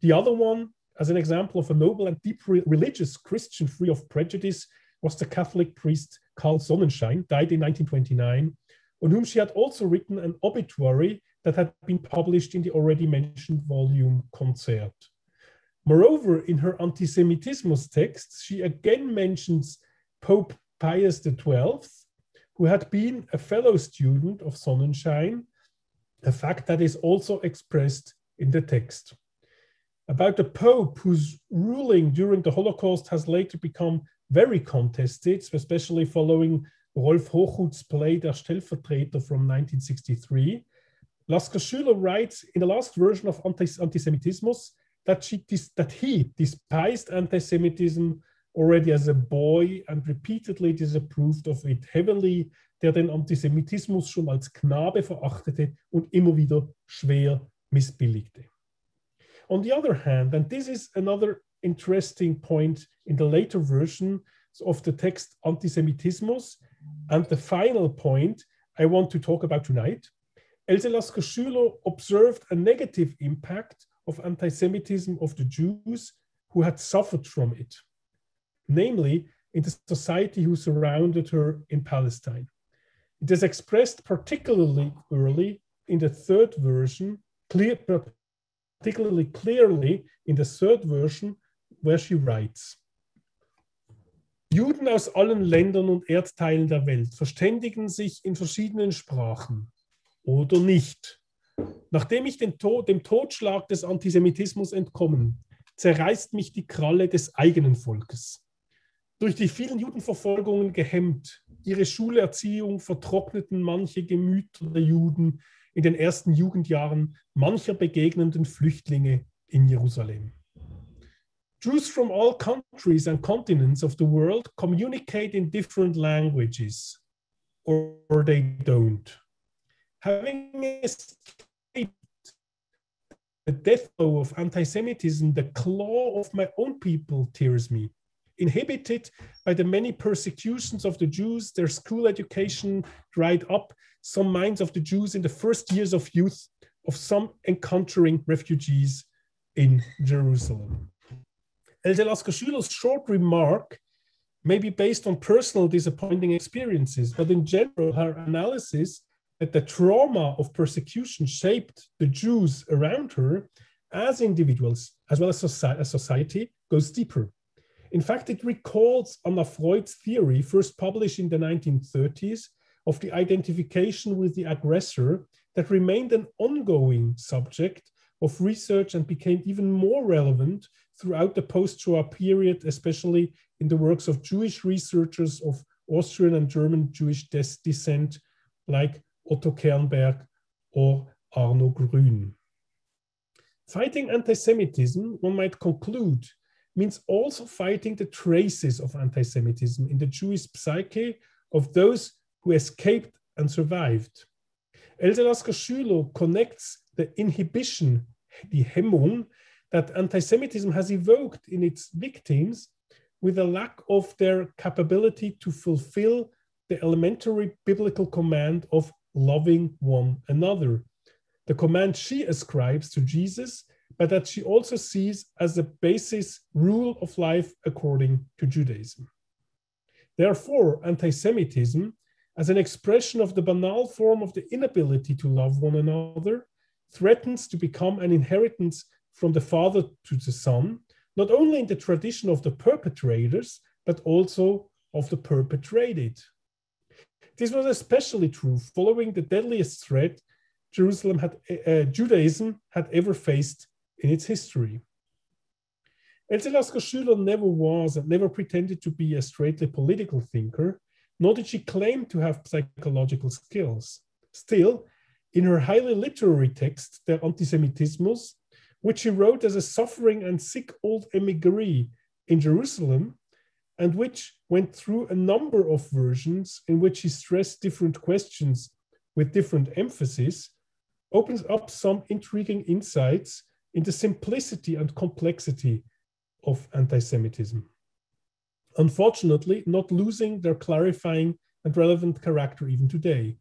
The other one, as an example of a noble and deep religious Christian free of prejudice, was the Catholic priest Karl Sonnenschein, died in 1929, on whom she had also written an obituary that had been published in the already mentioned volume Konzert. Moreover, in her Antisemitismus texts, she again mentions Pope Pius XII, who had been a fellow student of Sonnenschein, a fact that is also expressed in the text. About the Pope, whose ruling during the Holocaust has later become very contested, especially following Rolf Hochhuth's play Der Stellvertreter from 1963, Lasker-Schüler writes in the last version of Antisemitismus that he despised anti-Semitism already as a boy and repeatedly disapproved of it heavily, der den Antisemitismus schon als Knabe verachtete und immer wieder schwer missbilligte. On the other hand, and this is another interesting point in the later version of the text Antisemitismus, and the final point I want to talk about tonight, Else Lasker-Schüler observed a negative impact of anti-Semitism of the Jews who had suffered from it, namely in the society who surrounded her in Palestine. It is expressed particularly early in the third version, particularly clearly in the third version, where she writes: Juden aus allen Ländern und Erdteilen der Welt verständigen sich in verschiedenen Sprachen oder nicht. Nachdem ich dem Totschlag des Antisemitismus entkommen, zerreißt mich die Kralle des eigenen Volkes. Durch die vielen Judenverfolgungen gehemmt, ihre Schulerziehung vertrockneten manche Gemüter der Juden in den ersten Jugendjahren mancher begegnenden Flüchtlinge in Jerusalem. Jews from all countries and continents of the world communicate in different languages, or they don't. Having escaped the death blow of anti-Semitism, the claw of my own people tears me. Inhibited by the many persecutions of the Jews, their school education dried up, some minds of the Jews in the first years of youth, of some encountering refugees in Jerusalem. Else Lasker-Schüler's short remark may be based on personal disappointing experiences, but in general, her analysis that the trauma of persecution shaped the Jews around her as individuals, as well as society, goes deeper. In fact, it recalls Anna Freud's theory, first published in the 1930s, of the identification with the aggressor, that remained an ongoing subject of research and became even more relevant throughout the post-Shoah period, especially in the works of Jewish researchers of Austrian and German Jewish descent, like Otto Kernberg or Arno Grün. Fighting anti-Semitism, one might conclude, means also fighting the traces of anti-Semitism in the Jewish psyche of those who escaped and survived. Else Lasker-Schüler connects the inhibition, die Hemmung, that anti-Semitism has evoked in its victims with a lack of their capability to fulfill the elementary biblical command of loving one another, the command she ascribes to Jesus, but that she also sees as the basis rule of life according to Judaism. Therefore, anti-Semitism, as an expression of the banal form of the inability to love one another, threatens to become an inheritance from the father to the son, not only in the tradition of the perpetrators, but also of the perpetrated. This was especially true following the deadliest threat Judaism had ever faced in its history. Else Lasker-Schüler never was and never pretended to be a straightly political thinker, nor did she claim to have psychological skills. Still, in her highly literary text, Der Antisemitismus, which she wrote as a suffering and sick old emigree in Jerusalem, and which went through a number of versions in which she stressed different questions with different emphasis, opens up some intriguing insights into simplicity and complexity of anti-Semitism. Unfortunately, not losing their clarifying and relevant character even today.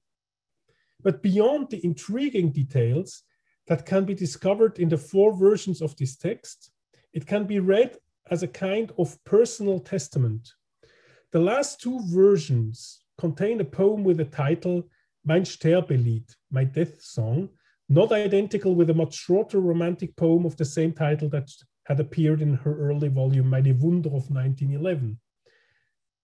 But beyond the intriguing details that can be discovered in the 4 versions of this text, it can be read as a kind of personal testament. The last 2 versions contain a poem with the title Mein Sterbelied, My Death Song, not identical with a much shorter romantic poem of the same title that had appeared in her early volume Meine Wunder of 1911.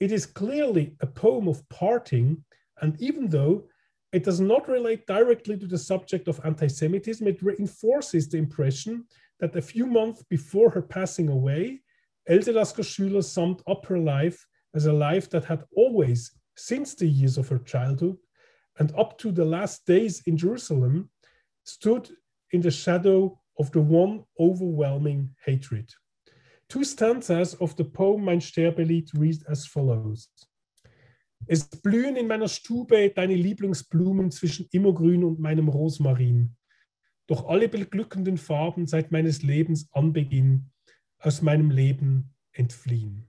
It is clearly a poem of parting, and even though it does not relate directly to the subject of anti-Semitism, it reinforces the impression that a few months before her passing away, Else Lasker-Schüler summed up her life as a life that had always, since the years of her childhood and up to the last days in Jerusalem, stood in the shadow of the one overwhelming hatred. 2 stanzas of the poem Mein Sterbelied read as follows. Es blühen in meiner Stube deine Lieblingsblumen zwischen Immergrün und meinem Rosmarin. Doch alle beglückenden Farben seit meines Lebens Anbeginn aus meinem Leben entfliehen.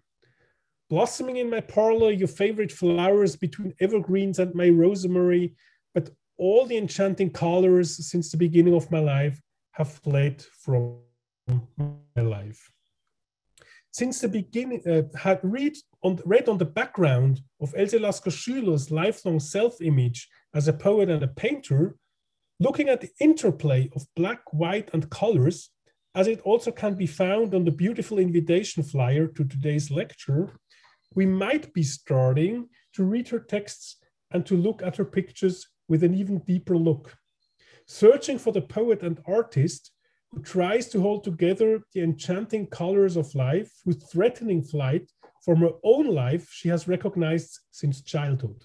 Blossoming in my parlor, your favorite flowers between evergreens and my rosemary, but all the enchanting colors since the beginning of my life have fled from my life. Since the beginning, had read on the background of Else Lasker-Schüler's lifelong self-image as a poet and a painter, looking at the interplay of black, white, and colors, as it also can be found on the beautiful invitation flyer to today's lecture, we might be starting to read her texts and to look at her pictures with an even deeper look, searching for the poet and artist who tries to hold together the enchanting colors of life whose threatening flight from her own life she has recognized since childhood.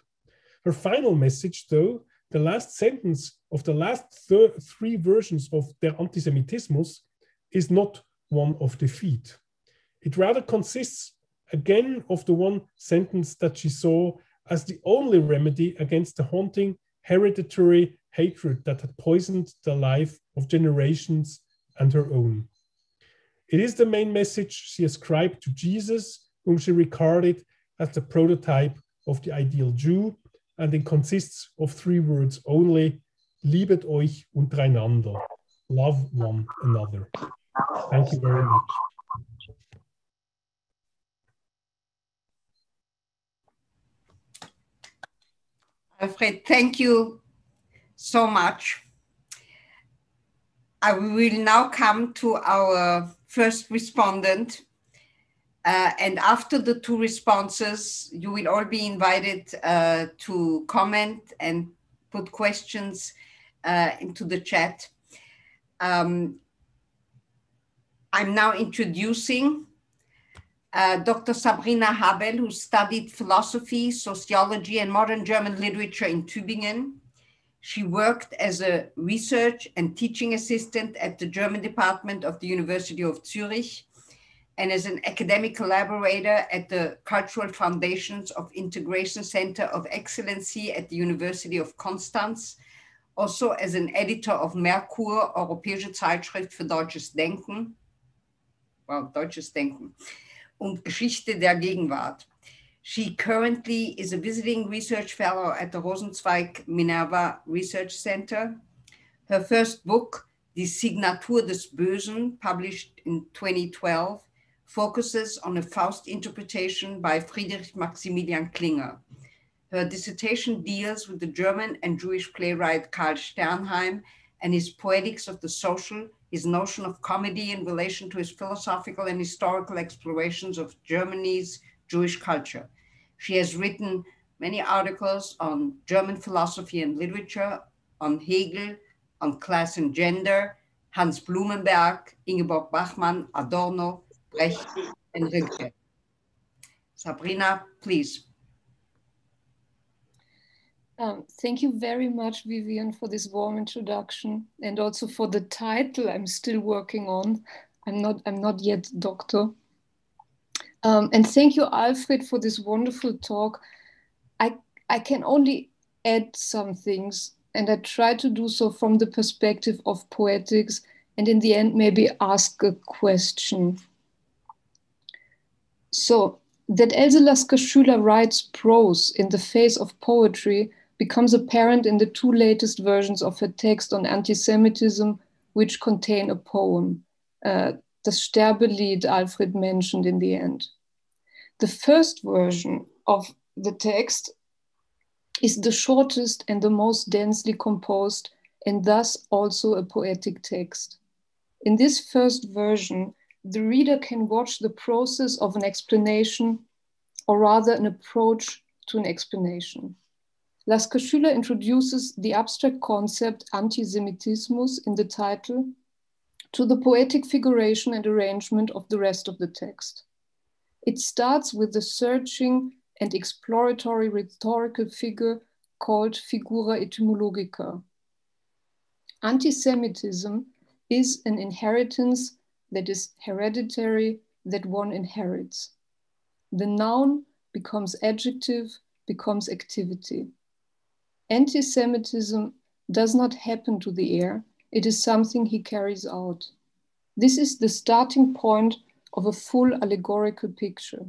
Her final message, though, the last sentence of the last 3 versions of Der Antisemitismus, is not one of defeat. It rather consists again of the one sentence that she saw as the only remedy against the haunting hereditary hatred that had poisoned the life of generations and her own. It is the main message she ascribed to Jesus, whom she regarded as the prototype of the ideal Jew, and it consists of 3 words only: Liebet euch untereinander, love one another. Thank you very much. Alfred, thank you so much. I will now come to our first respondent. And after the 2 responses, you will all be invited to comment and put questions into the chat. I'm now introducing Dr. Sabrina Habel, who studied philosophy, sociology, and modern German literature in Tübingen. She worked as a research and teaching assistant at the German department of the University of Zurich and as an academic collaborator at the Cultural Foundations of Integration Center of Excellency at the University of Konstanz, also as an editor of Merkur, Europäische Zeitschrift für Deutsches Denken, well, Deutsches Denken, und Geschichte der Gegenwart. She currently is a visiting research fellow at the Rosenzweig Minerva Research Center. Her first book, Die Signatur des Bösen, published in 2012, focuses on a Faust interpretation by Friedrich Maximilian Klinger. Her dissertation deals with the German and Jewish playwright Karl Sternheim and his poetics of the social, his notion of comedy in relation to his philosophical and historical explorations of Germany's Jewish culture. She has written many articles on German philosophy and literature, on Hegel, on class and gender, Hans Blumenberg, Ingeborg Bachmann, Adorno, Brecht, and Rilke. Sabrina, please. Thank you very much, Vivian, for this warm introduction, and also for the title I'm still working on. I'm not yet doctor. And thank you, Alfred, for this wonderful talk. I can only add some things, and I try to do so from the perspective of poetics, and in the end, maybe ask a question. So, that Else Lasker-Schüler writes prose in the face of poetry becomes apparent in the two latest versions of her text on anti-Semitism, which contain a poem, Das Sterbelied Alfred mentioned in the end. The first version of the text is the shortest and the most densely composed, and thus also a poetic text. In this first version, the reader can watch the process of an explanation, or rather an approach to an explanation. Lasker-Schüler introduces the abstract concept Antisemitismus in the title to the poetic figuration and arrangement of the rest of the text. It starts with the searching and exploratory rhetorical figure called figura etymologica. Antisemitism is an inheritance that is hereditary, that one inherits. The noun becomes adjective, becomes activity. Anti-Semitism does not happen to the heir, it is something he carries out. This is the starting point of a full allegorical picture.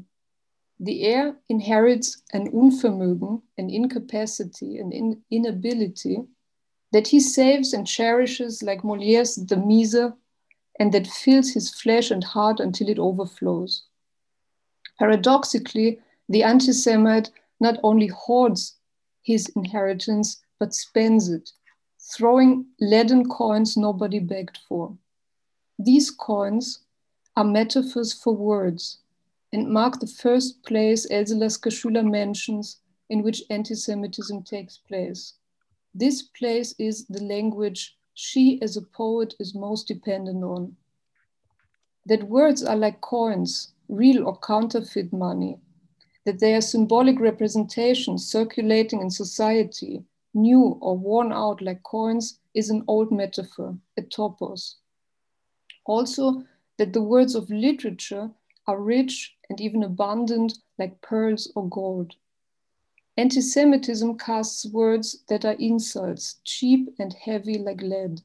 The heir inherits an Unvermögen, an incapacity, an inability that he saves and cherishes like Molière's The Miser, and that fills his flesh and heart until it overflows. Paradoxically, the anti-Semite not only hoards his inheritance, but spends it, throwing leaden coins nobody begged for. These coins are metaphors for words and mark the first place Else Lasker-Schüler mentions in which anti-Semitism takes place. This place is the language she as a poet is most dependent on. That words are like coins, real or counterfeit money, that they are symbolic representations circulating in society, new or worn out like coins, is an old metaphor, a topos. Also, that the words of literature are rich and even abundant like pearls or gold. Anti-Semitism casts words that are insults, cheap and heavy like lead.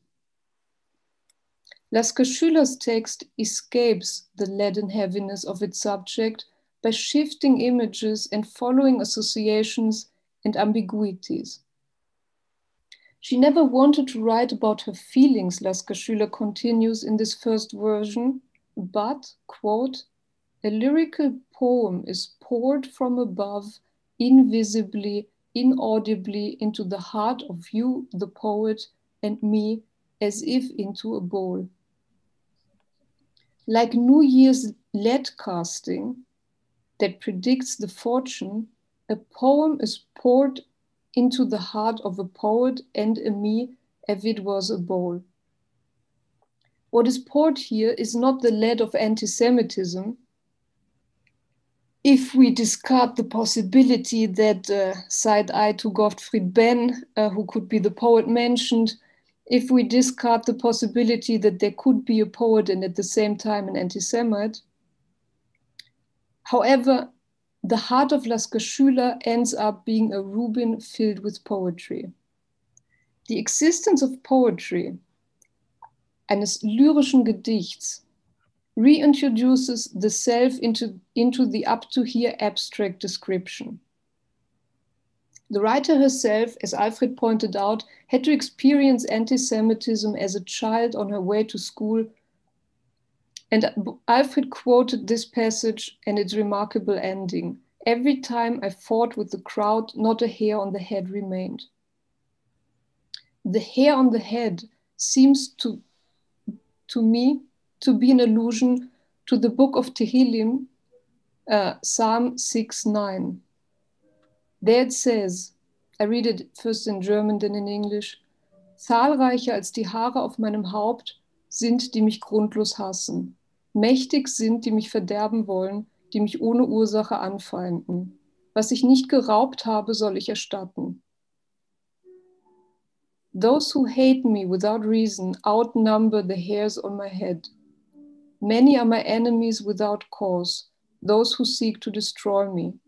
Lasker-Schüler's text escapes the leaden heaviness of its subject by shifting images and following associations and ambiguities. She never wanted to write about her feelings, Lasker-Schüler continues in this first version, but, quote, a lyrical poem is poured from above, invisibly, inaudibly into the heart of you, the poet, and me, as if into a bowl. Like New Year's lead casting that predicts the fortune, a poem is poured into the heart of a poet and a me as it was a bowl. What is poured here is not the lead of anti-Semitism. If we discard the possibility that side-eye to Gottfried Benn, who could be the poet mentioned, if we discard the possibility that there could be a poet and at the same time an anti-Semite, however, the heart of Lasker-Schüler ends up being a Rubin filled with poetry. The existence of poetry, eines lyrischen Gedichts, reintroduces the self into the up to here abstract description. The writer herself, as Alfred pointed out, had to experience anti-Semitism as a child on her way to school And Alfred quoted this passage and its remarkable ending. Every time I fought with the crowd, not a hair on the head remained. The hair on the head seems to me to be an allusion to the book of Tehillim, Psalm 6:9. There it says, I read it first in German, then in English, zahlreicher als die Haare auf meinem Haupt sind, die mich grundlos hassen. Mächtig sind, die mich verderben wollen, die mich ohne Ursache anfeinden. Was ich nicht geraubt habe, soll ich erstatten. Those who hate me without reason outnumber the hairs on my head. Many are my enemies without cause, those who seek to destroy me.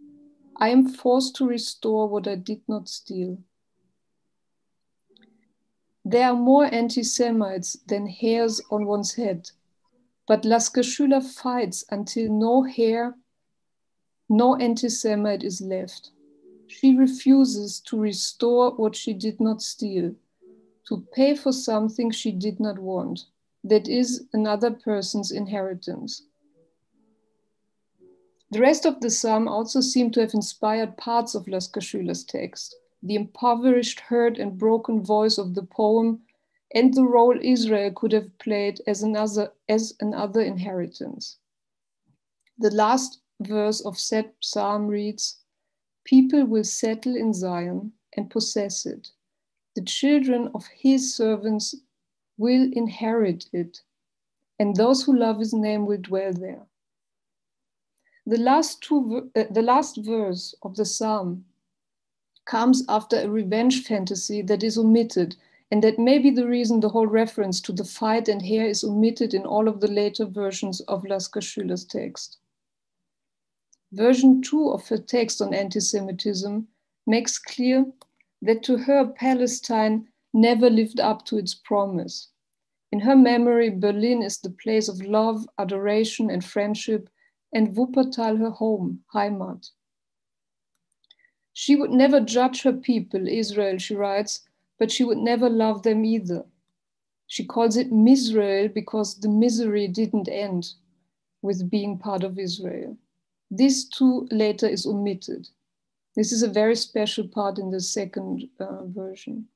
I am forced to restore what I did not steal. There are more anti-Semites than hairs on one's head, but Lasker-Schüler fights until no hair, no anti-Semite is left. She refuses to restore what she did not steal, to pay for something she did not want, that is another person's inheritance. The rest of the psalm also seem to have inspired parts of Lasker-Schüler's text, the impoverished, hurt, and broken voice of the poem, and the role Israel could have played as another inheritance. The last verse of said psalm reads, "People will settle in Zion and possess it. The children of his servants will inherit it, and those who love his name will dwell there." The last verse of the psalm comes after a revenge fantasy that is omitted, and that may be the reason the whole reference to the fight and hair is omitted in all of the later versions of Lasker-Schüler's text. Version 2 of her text on anti-Semitism makes clear that to her, Palestine never lived up to its promise. In her memory, Berlin is the place of love, adoration, and friendship, and Wuppertal her home, Heimat. She would never judge her people, Israel, she writes, but she would never love them either. She calls it Misrael because the misery didn't end with being part of Israel. This too later is omitted. This is a very special part in the second version.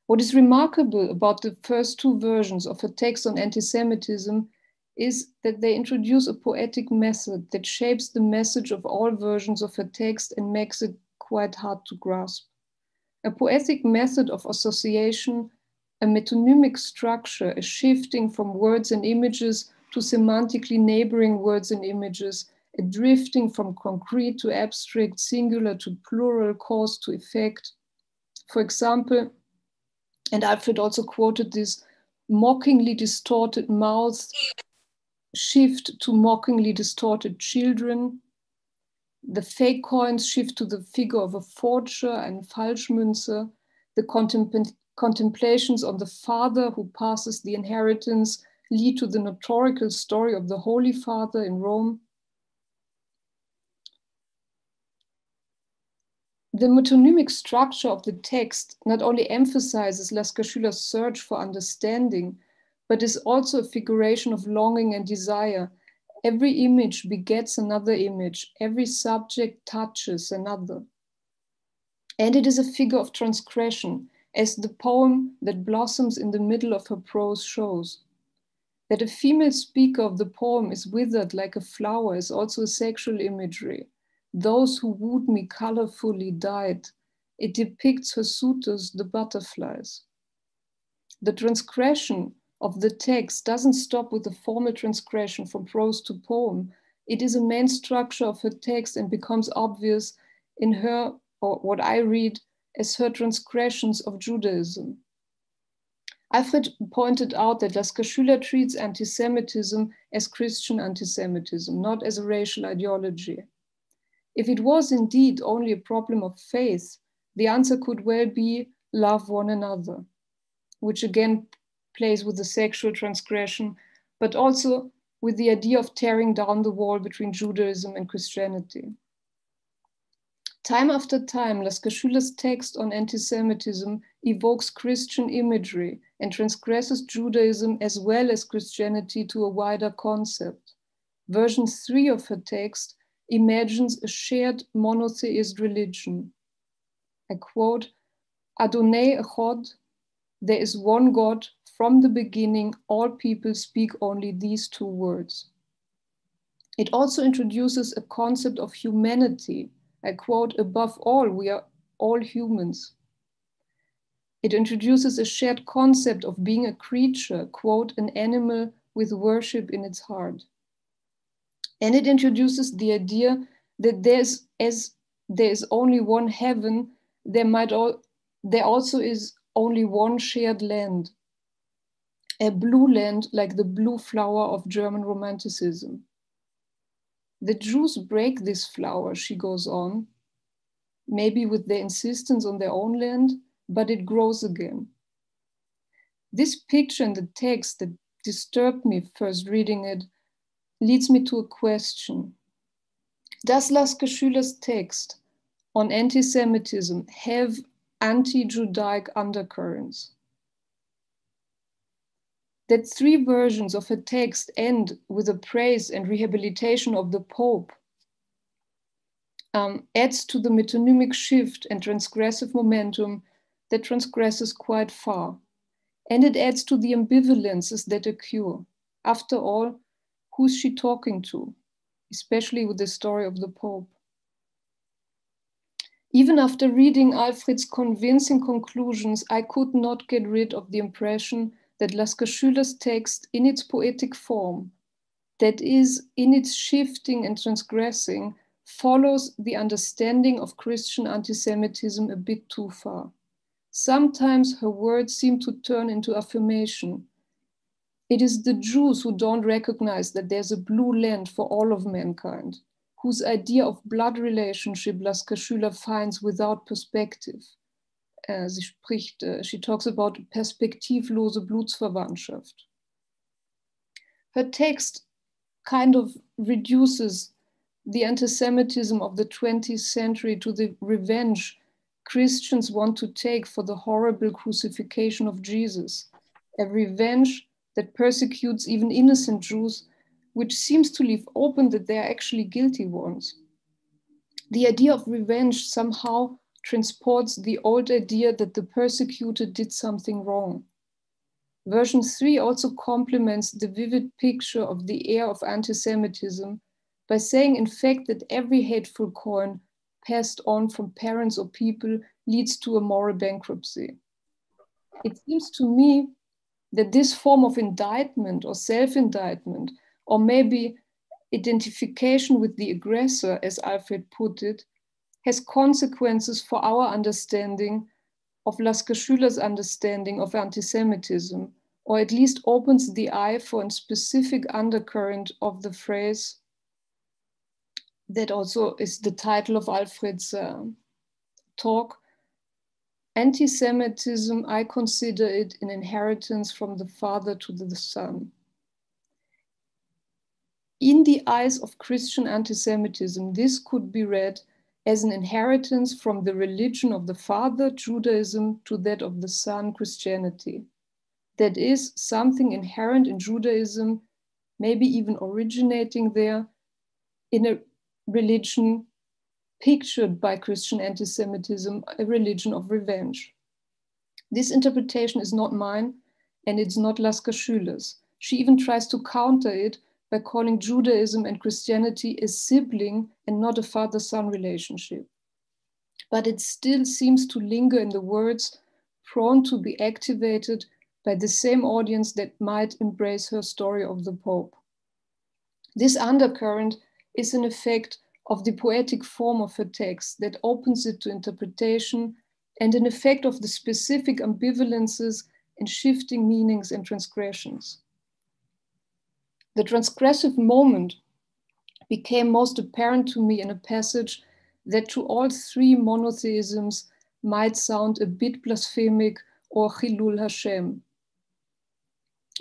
What is remarkable about the first two versions of her text on anti-Semitism is that they introduce a poetic method that shapes the message of all versions of her text and makes it quite hard to grasp. A poetic method of association, a metonymic structure, a shifting from words and images to semantically neighboring words and images, a drifting from concrete to abstract, singular to plural, cause to effect. For example, and Alfred also quoted this, mockingly distorted mouths shift to mockingly distorted children. The fake coins shift to the figure of a forger and Falschmünze. The contemplations on the father who passes the inheritance lead to the notorical story of the Holy Father in Rome. The metonymic structure of the text not only emphasizes Lasker-Schüler's search for understanding, but is also a figuration of longing and desire. Every image begets another image. Every subject touches another. And it is a figure of transgression, as the poem that blossoms in the middle of her prose shows. That a female speaker of the poem is withered like a flower is also a sexual imagery. Those who wooed me colorfully died. It depicts her suitors, the butterflies. The transgression of the text doesn't stop with the formal transgression from prose to poem. It is a main structure of her text and becomes obvious in her, or what I read, as her transgressions of Judaism. Alfred pointed out that Lasker-Schüler treats anti-Semitism as Christian anti-Semitism, not as a racial ideology. If it was indeed only a problem of faith, the answer could well be love one another, which again plays with the sexual transgression, but also with the idea of tearing down the wall between Judaism and Christianity. Time after time, Lasker-Schüler's text on anti-Semitism evokes Christian imagery and transgresses Judaism as well as Christianity to a wider concept. Version 3 of her text imagines a shared monotheist religion. I quote, Adonai Echad, there is one God, from the beginning, all people speak only these two words. It also introduces a concept of humanity. I quote, above all, we are all humans. It introduces a shared concept of being a creature, quote, an animal with worship in its heart. And it introduces the idea that there is only one heaven, there also is only one shared land, a blue land like the blue flower of German Romanticism. The Jews break this flower, she goes on, maybe with their insistence on their own land, but it grows again. This picture in the text that disturbed me first reading it leads me to a question. Does Lasker-Schüler's text on anti-Semitism have anti-Judaic undercurrents? That three versions of her text end with a praise and rehabilitation of the Pope adds to the metonymic shift and transgressive momentum that transgresses quite far. And it adds to the ambivalences that occur. After all, who's she talking to? Especially with the story of the Pope. Even after reading Alfred's convincing conclusions, I could not get rid of the impression that Lasker-Schüler's text in its poetic form, that is, in its shifting and transgressing, follows the understanding of Christian anti-Semitism a bit too far. Sometimes her words seem to turn into affirmation. It is the Jews who don't recognize that there's a blue land for all of mankind, whose idea of blood relationship Lasker-Schüler finds without perspective. She talks about perspektivlose Blutsverwandtschaft. Her text kind of reduces the anti-Semitism of the 20th century to the revenge Christians want to take for the horrible crucifixion of Jesus, a revenge that persecutes even innocent Jews, which seems to leave open that they are actually guilty ones. The idea of revenge somehow transports the old idea that the persecuted did something wrong. Version 3 also complements the vivid picture of the air of anti-Semitism by saying, in fact, that every hateful coin passed on from parents or people leads to a moral bankruptcy. It seems to me that this form of indictment or self-indictment, or maybe identification with the aggressor, as Alfred put it, has consequences for our understanding of Lasker-Schüler's understanding of anti-Semitism, or at least opens the eye for a specific undercurrent of the phrase that also is the title of Alfred's talk. Anti-Semitism, I consider it an inheritance from the father to the son. In the eyes of Christian anti-Semitism, this could be read as an inheritance from the religion of the father, Judaism, to that of the son, Christianity. That is, something inherent in Judaism, maybe even originating there, in a religion pictured by Christian anti-Semitism, a religion of revenge. This interpretation is not mine, and it's not Lasker-Schüler's. She even tries to counter it by calling Judaism and Christianity a sibling and not a father-son relationship. But it still seems to linger in the words, prone to be activated by the same audience that might embrace her story of the Pope. This undercurrent is an effect of the poetic form of her text that opens it to interpretation, and an effect of the specific ambivalences and shifting meanings and transgressions. The transgressive moment became most apparent to me in a passage that to all three monotheisms might sound a bit blasphemic or Chilul Hashem.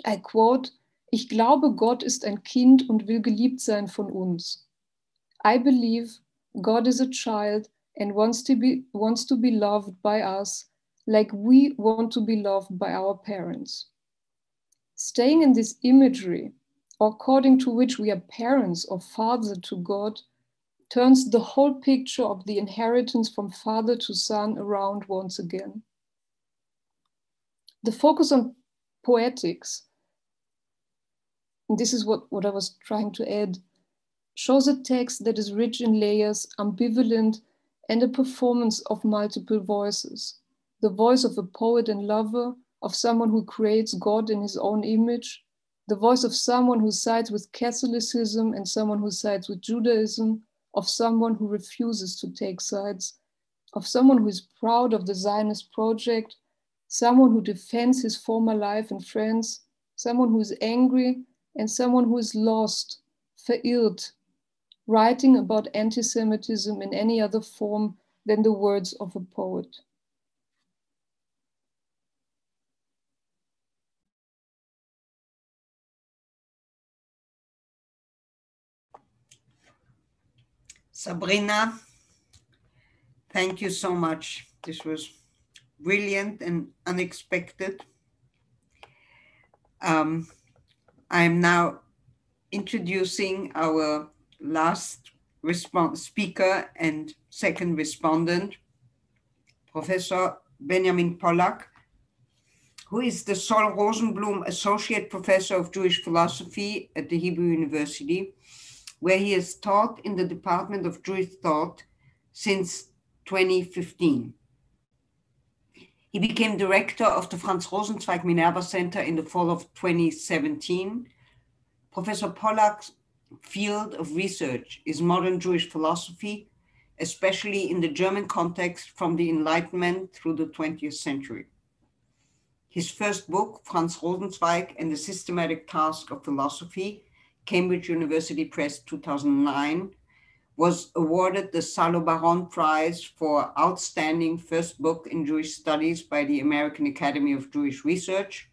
I quote, Ich glaube, Gott ist ein Kind und will geliebt sein von uns. I believe God is a child and wants to be loved by us like we want to be loved by our parents. Staying in this imagery, according to which we are parents or father to God, turns the whole picture of the inheritance from father to son around once again. The focus on poetics, and this is what I was trying to add, shows a text that is rich in layers, ambivalent, and a performance of multiple voices. The voice of a poet and lover, of someone who creates God in his own image, the voice of someone who sides with Catholicism and someone who sides with Judaism, of someone who refuses to take sides, of someone who is proud of the Zionist project, someone who defends his former life and friends, someone who is angry, and someone who is lost, verirrt, writing about anti-Semitism in any other form than the words of a poet. Sabrina, thank you so much. This was brilliant and unexpected. I am now introducing our last speaker and second respondent, Professor Benjamin Pollack, who is the Sol Rosenblum Associate Professor of Jewish Philosophy at the Hebrew University, where he has taught in the Department of Jewish Thought since 2015. He became director of the Franz Rosenzweig Minerva Center in the fall of 2017. Professor Pollack's field of research is modern Jewish philosophy, especially in the German context from the Enlightenment through the 20th century. His first book, Franz Rosenzweig and the Systematic Task of Philosophy, Cambridge University Press, 2009, was awarded the Salo-Baron Prize for Outstanding First Book in Jewish Studies by the American Academy of Jewish Research,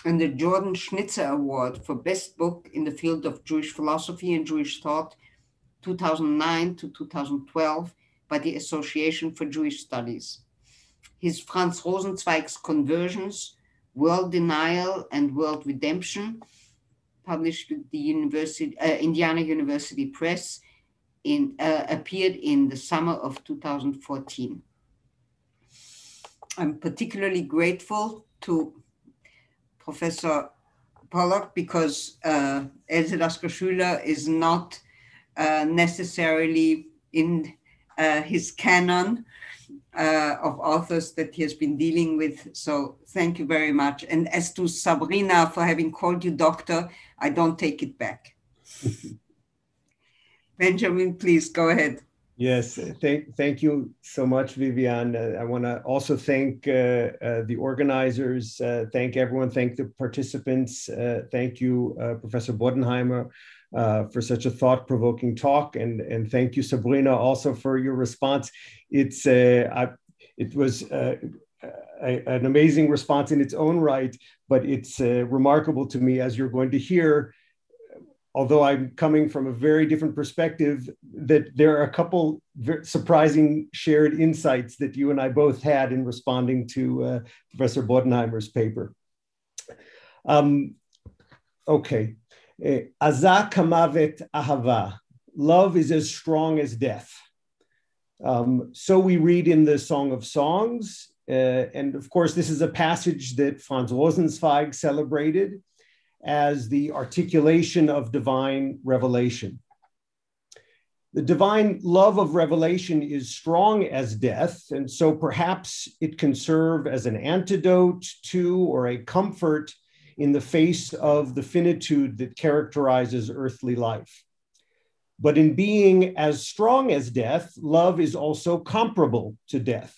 and the Jordan Schnitzer Award for Best Book in the Field of Jewish Philosophy and Jewish Thought, 2009 to 2012, by the Association for Jewish Studies. His Franz Rosenzweig's Conversions, World Denial and World Redemption, published with the Indiana University Press, appeared in the summer of 2014. I'm particularly grateful to Professor Pollack because Else Lasker-Schüler is not necessarily in his canon of authors that he has been dealing with. So thank you very much. And as to Sabrina for having called you doctor, I don't take it back. Benjamin, please go ahead. Yes, thank you so much, Vivian. I want to also thank the organizers, thank everyone, thank the participants. Thank you, Professor Bodenheimer, for such a thought-provoking talk, and thank you, Sabrina, also for your response. It was an amazing response in its own right, but it's remarkable to me, as you're going to hear, although I'm coming from a very different perspective, that there are a couple surprising shared insights that you and I both had in responding to Professor Bodenheimer's paper. Okay. Aza kamavet ahava. Love is as strong as death. So we read in the Song of Songs. And of course, this is a passage that Franz Rosenzweig celebrated as the articulation of divine revelation. The divine love of revelation is strong as death, and so perhaps it can serve as an antidote to or a comfort in the face of the finitude that characterizes earthly life. But in being as strong as death, love is also comparable to death.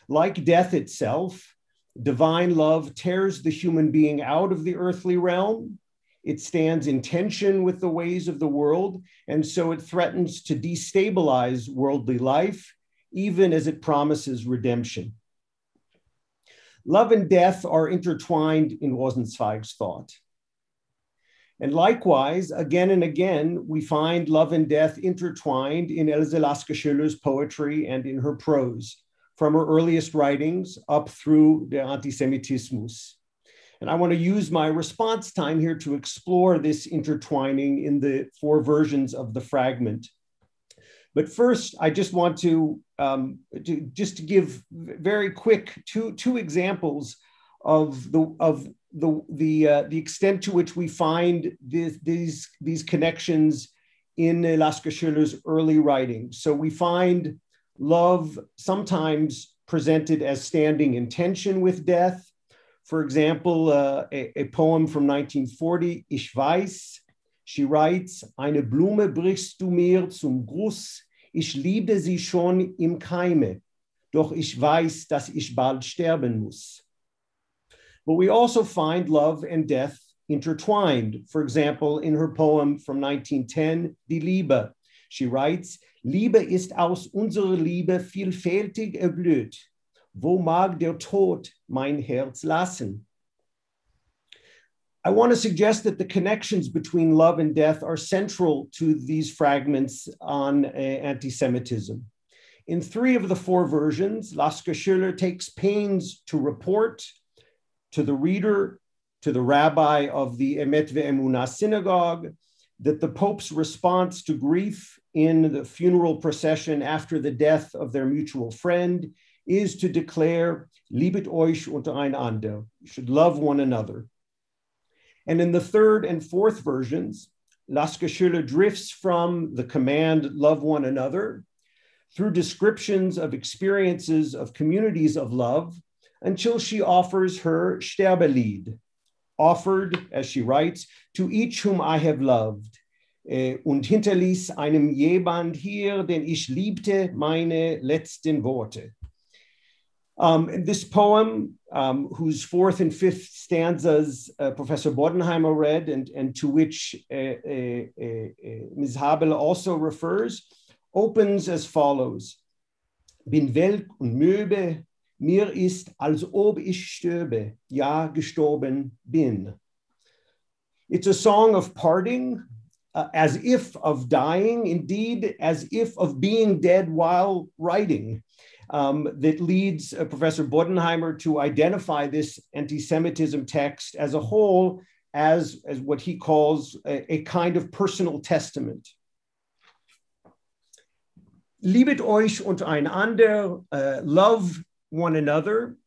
Like death itself, divine love tears the human being out of the earthly realm. It stands in tension with the ways of the world, and so it threatens to destabilize worldly life, even as it promises redemption. Love and death are intertwined in Rosenzweig's thought. And likewise, again and again, we find love and death intertwined in Else Lasker-Schüler's poetry and in her prose, from her earliest writings up through the Antisemitismus. And I want to use my response time here to explore this intertwining in the 4 versions of the fragment. But first, I just want to give very quick two examples of the extent to which we find these connections in Lasker-Schüler's early writings. So we find love sometimes presented as standing in tension with death. For example, a poem from 1940, Ich weiß, she writes, eine Blume brichst du mir zum Gruß, ich liebe sie schon im Keime, doch ich weiß, dass ich bald sterben muss. But we also find love and death intertwined. For example, in her poem from 1910, Die Liebe, she writes, Liebe ist aus unserer Liebe vielfältig erblüht. Wo mag der Tod mein Herz lassen? I want to suggest that the connections between love and death are central to these fragments on anti-Semitism. In 3 of the 4 versions, Lasker-Schüler takes pains to report to the reader, to the rabbi of the Emet Ve'emunah synagogue, that the Pope's response to grief in the funeral procession after the death of their mutual friend is to declare, Liebet euch untereinander, you should love one another. And in the 3rd and 4th versions, Lasker-Schüler drifts from the command, love one another, through descriptions of experiences of communities of love, until she offers her Sterbelied, offered, as she writes, to each whom I have loved, und hinterließ einem jemand hier, den ich liebte, meine letzten Worte. This poem, whose 4th and 5th stanzas Professor Bodenheimer read, and to which Ms. Habel also refers, opens as follows. Bin welk und müde, mir ist, als ob ich stürbe, ja, gestorben bin. It's a song of parting, as if of dying, indeed, as if of being dead while writing. That leads Professor Bodenheimer to identify this anti-Semitism text as a whole as what he calls a kind of personal testament. Liebet euch untereinander, love one another.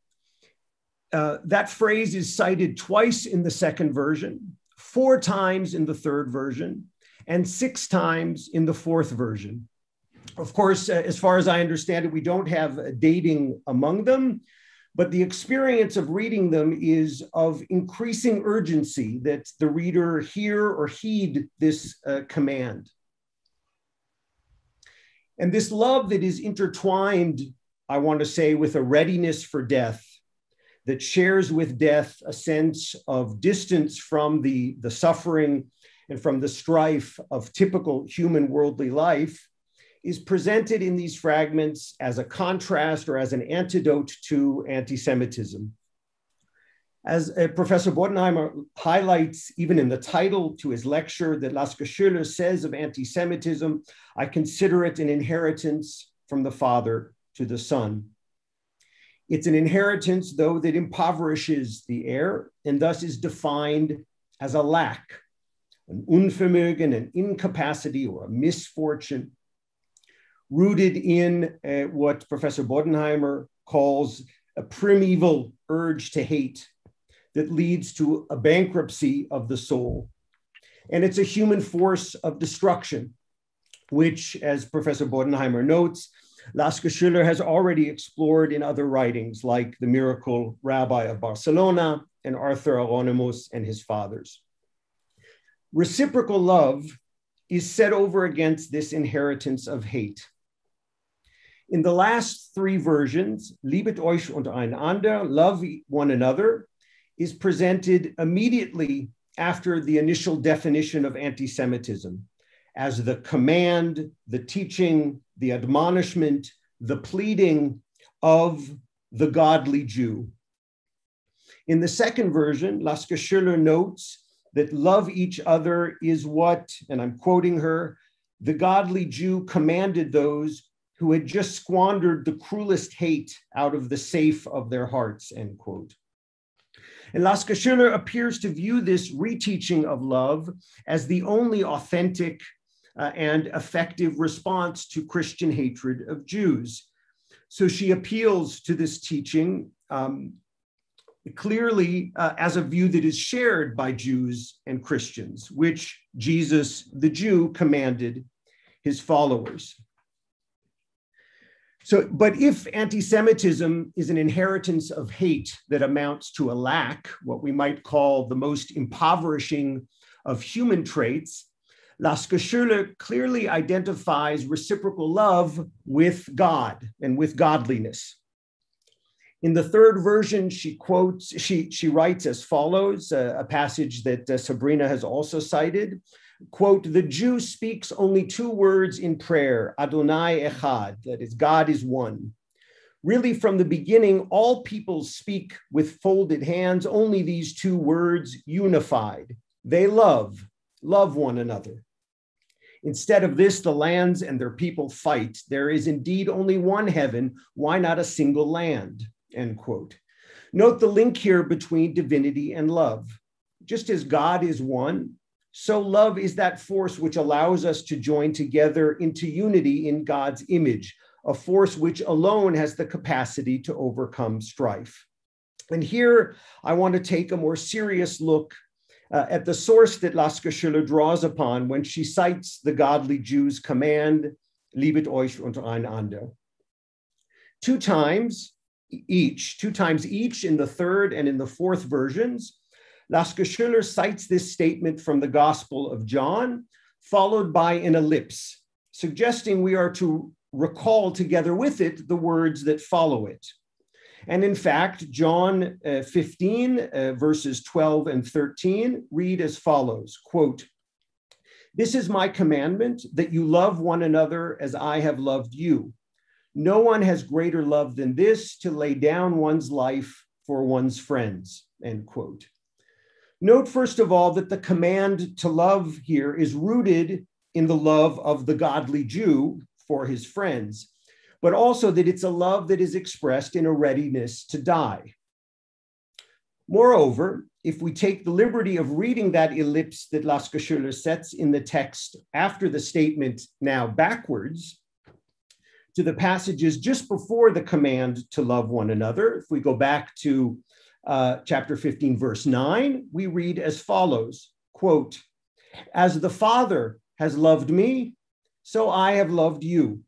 That phrase is cited twice in the 2nd version, 4 times in the 3rd version, and 6 times in the 4th version. Of course, as far as I understand it, we don't have dating among them, but the experience of reading them is of increasing urgency that the reader hear or heed this command. And this love that is intertwined, I want to say, with a readiness for death, that shares with death a sense of distance from the suffering and from the strife of typical human worldly life, is presented in these fragments as a contrast or as an antidote to anti-Semitism. As Professor Bodenheimer highlights, even in the title to his lecture, that Lasker-Schüler says of anti-Semitism, I consider it an inheritance from the father to the son. It's an inheritance, though, that impoverishes the heir and thus is defined as a lack, an Unvermögen, an incapacity or a misfortune, rooted in what Professor Bodenheimer calls a primeval urge to hate that leads to a bankruptcy of the soul. And it's a human force of destruction, which, as Professor Bodenheimer notes, Lasker-Schüler has already explored in other writings like The Miracle Rabbi of Barcelona and Arthur Aronimus and his fathers. Reciprocal love is set over against this inheritance of hate. In the last 3 versions, Liebet euch untereinander, love one another, is presented immediately after the initial definition of anti-Semitism as the command, the teaching, the admonishment, the pleading of the godly Jew. In the 2nd version, Lasker-Schüler notes that love each other is what, and I'm quoting her, the godly Jew commanded those who had just squandered the cruelest hate out of the safe of their hearts, end quote. And Lasker-Schüler appears to view this reteaching of love as the only authentic and effective response to Christian hatred of Jews. So she appeals to this teaching clearly as a view that is shared by Jews and Christians, which Jesus, the Jew, commanded his followers. So, but if anti-Semitism is an inheritance of hate that amounts to a lack, what we might call the most impoverishing of human traits, Lasker-Schüler clearly identifies reciprocal love with God and with godliness. In the third version, she writes as follows, a passage that Sabrina has also cited, quote, the Jew speaks only two words in prayer, Adonai Echad, that is, God is one. Really, from the beginning, all peoples speak with folded hands, only these two words unified. They love one another. Instead of this, the lands and their people fight. There is indeed only one heaven. Why not a single land? End quote. Note the link here between divinity and love. Just as God is one, so love is that force which allows us to join together into unity in God's image, a force which alone has the capacity to overcome strife. And here I want to take a more serious look at the source that Lasker-Schüler draws upon when she cites the godly Jews' command, liebet euch untereinander. Two times each in the third and in the fourth versions, Lasker-Schüler cites this statement from the Gospel of John, followed by an ellipse, suggesting we are to recall together with it the words that follow it. And in fact, John 15, verses 12 and 13 read as follows, quote, this is my commandment, that you love one another as I have loved you. No one has greater love than this, to lay down one's life for one's friends, end quote. Note, first of all, that the command to love here is rooted in the love of the godly Jew for his friends, but also that it's a love that is expressed in a readiness to die. Moreover, if we take the liberty of reading that ellipse that Lasker-Schüler sets in the text after the statement now backwards to the passages just before the command to love one another, if we go back to chapter 15, verse 9, we read as follows, quote, as the Father has loved me, so I have loved you.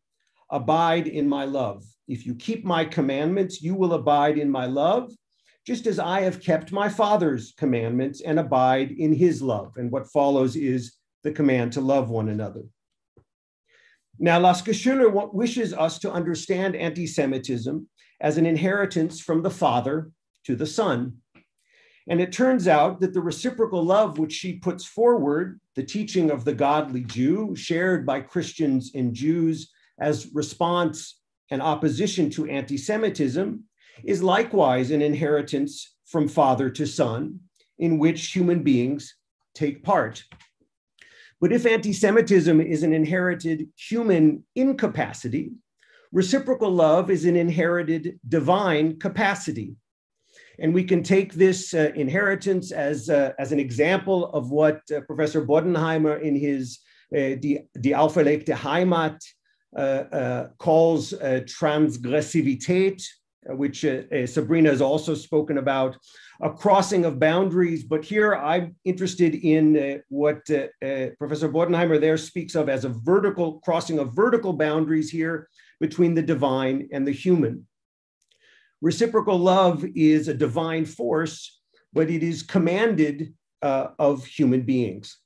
Abide in my love. If you keep my commandments, you will abide in my love, just as I have kept my Father's commandments and abide in his love. And what follows is the command to love one another. Now, Lasker-Schüler wishes us to understand anti-Semitism as an inheritance from the Father to the Son. And it turns out that the reciprocal love which she puts forward, the teaching of the godly Jew, shared by Christians and Jews as response and opposition to anti-Semitism, is likewise an inheritance from father to son, in which human beings take part. But if anti-Semitism is an inherited human incapacity, reciprocal love is an inherited divine capacity. And we can take this inheritance as an example of what Professor Bodenheimer in his Die auferlegte Heimat calls transgressivität, which Sabrina has also spoken about, a crossing of boundaries. But here I'm interested in what Professor Bodenheimer there speaks of as a vertical crossing of vertical boundaries here between the divine and the human. Reciprocal love is a divine force, but it is commanded of human beings.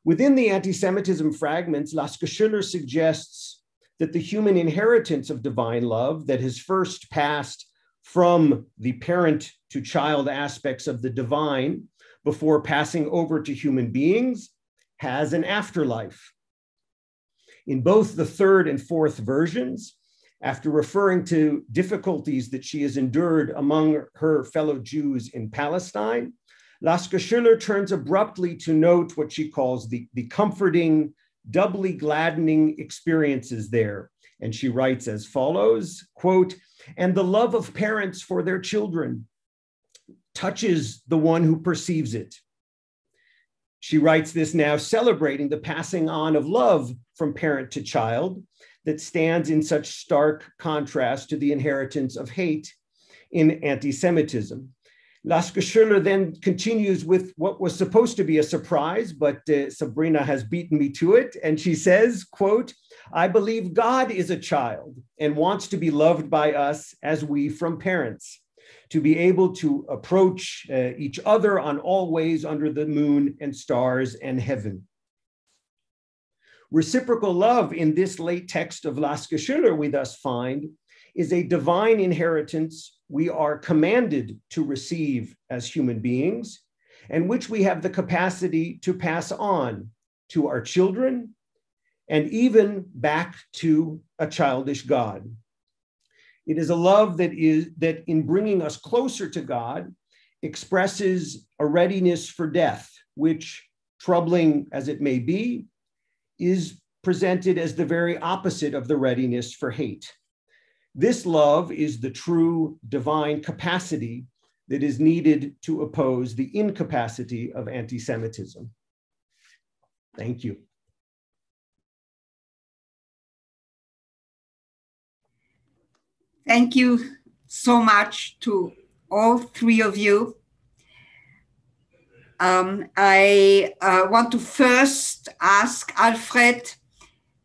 Within the anti-Semitism fragments, Lasker-Schüler suggests that the human inheritance of divine love that has first passed from the parent to child aspects of the divine before passing over to human beings has an afterlife. In both the third and fourth versions, after referring to difficulties that she has endured among her fellow Jews in Palestine, Lasker-Schüler turns abruptly to note what she calls the comforting, doubly gladdening experiences there. And she writes as follows, quote, "And the love of parents for their children touches the one who perceives it." She writes this now celebrating the passing on of love from parent to child that stands in such stark contrast to the inheritance of hate in anti-Semitism. Lasker-Schüler then continues with what was supposed to be a surprise, but Sabrina has beaten me to it. And she says, quote, "I believe God is a child and wants to be loved by us as we from parents, to be able to approach each other on all ways under the moon and stars and heaven." Reciprocal love in this late text of Lasker-Schüler, we thus find, is a divine inheritance we are commanded to receive as human beings, and which we have the capacity to pass on to our children and even back to a childish God. It is a love that in bringing us closer to God expresses a readiness for death, which, troubling as it may be, is presented as the very opposite of the readiness for hate. This love is the true divine capacity that is needed to oppose the incapacity of anti-Semitism. Thank you. Thank you so much to all three of you. I want to first ask Alfred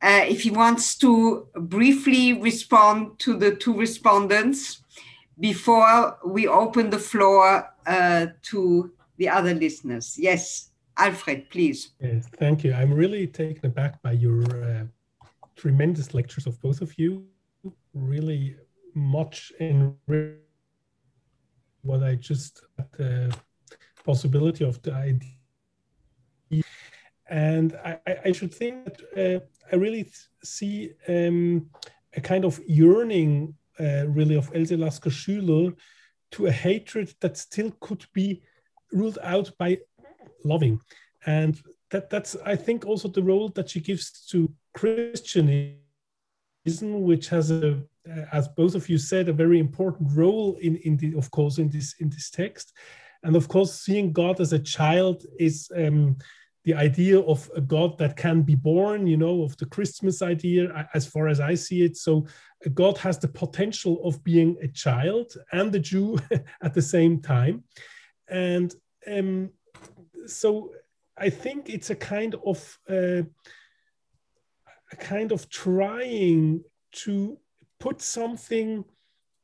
if he wants to briefly respond to the two respondents before we open the floor to the other listeners. Yes, Alfred, please. Yes, thank you. I'm really taken aback by your tremendous lectures of both of you. Really much in what I just had the possibility of the idea. And I should think that I really see a kind of yearning really of Else Lasker-Schüler to a hatred that still could be ruled out by loving. And that's, I think, also the role that she gives to Christianism, which has a, as both of you said, a very important role in this text. And of course, seeing God as a child is the idea of a God that can be born, you know, of the Christmas idea, as far as I see it. So God has the potential of being a child and a Jew at the same time. And so I think it's a kind of trying to put something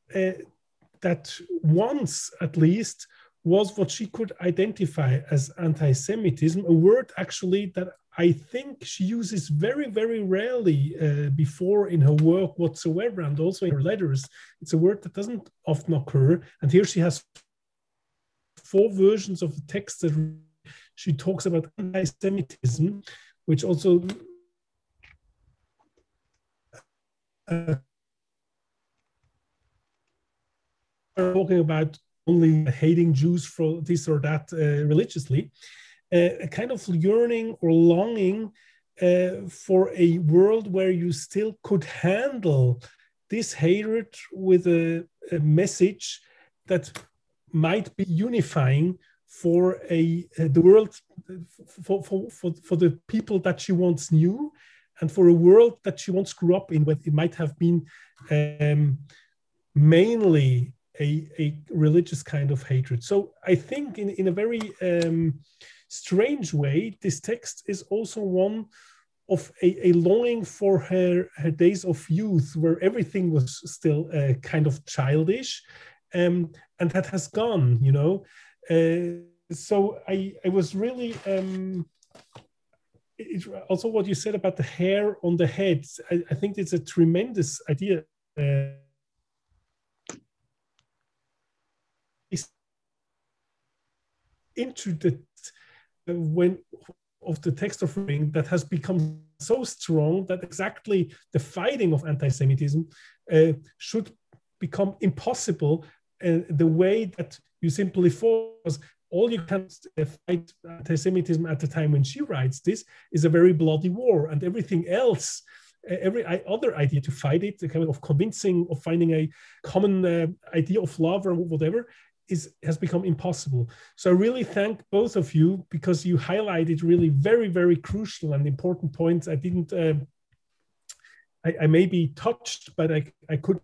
that once at least was what she could identify as anti-Semitism, a word actually that I think she uses very, very rarely before in her work whatsoever, and also in her letters. It's a word that doesn't often occur. And here she has 4 versions of the text that she talks about anti-Semitism, which also talking about only hating Jews for this or that religiously, a kind of yearning or longing for a world where you still could handle this hatred with a message that might be unifying for the world, for the people that she once knew, and for a world that she once grew up in, where it might have been mainly a religious kind of hatred. So I think in a very strange way, this text is also one of a longing for her days of youth, where everything was still kind of childish, and that has gone, you know. So I was really, also what you said about the hair on the head, I think it's a tremendous idea. Into the of the text of reading that has become so strong that exactly the fighting of anti-Semitism should become impossible. The way that you simply force all you can fight anti-Semitism at the time when she writes this is a very bloody war, and everything else, every other idea to fight it, the kind of convincing, of finding a common idea of love or whatever, has become impossible. So I really thank both of you, because you highlighted really very, very crucial and important points. I didn't, I may be touched, but I could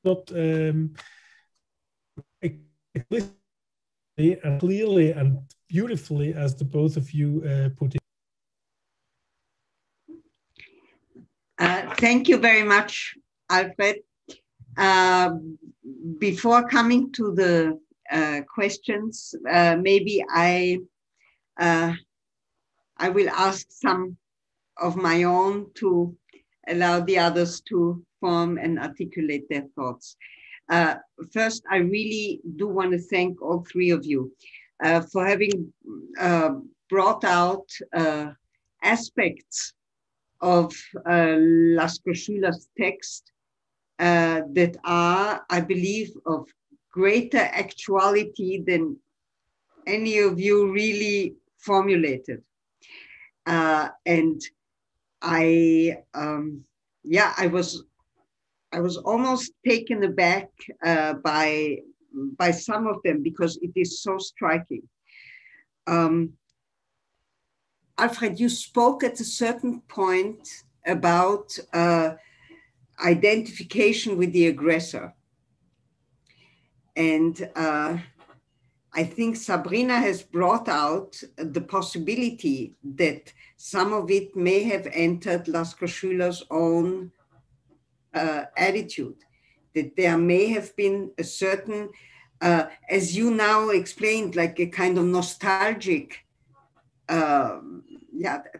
not and clearly and beautifully as the both of you put it. Thank you very much, Alfred. Before coming to the questions, maybe I will ask some of my own to allow the others to form and articulate their thoughts. First, I really do want to thank all three of you for having brought out aspects of Lasker-Schüler's text that are, I believe, of greater actuality than any of you really formulated. And I was almost taken aback by some of them, because it is so striking. Alfred, you spoke at a certain point about identification with the aggressor. And I think Sabrina has brought out the possibility that some of it may have entered Lasker-Schüler's own attitude, that there may have been a certain, as you now explained, like a kind of nostalgic,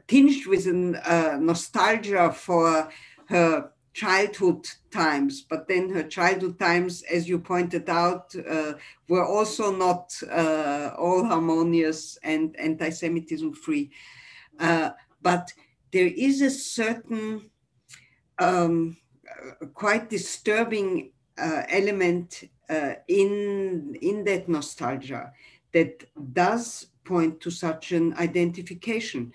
tinged with nostalgia for her childhood times, but then her childhood times, as you pointed out, were also not all harmonious and anti-Semitism free. But there is a certain quite disturbing element in that nostalgia that does point to such an identification.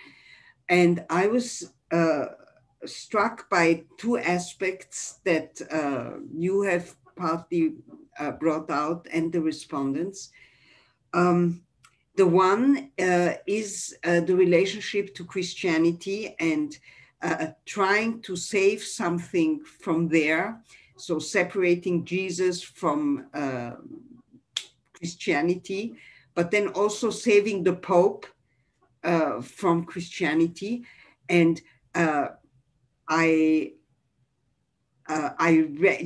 And I was struck by two aspects that you have partly brought out, and the respondents. The one is the relationship to Christianity and trying to save something from there. So separating Jesus from Christianity, but then also saving the Pope from Christianity. And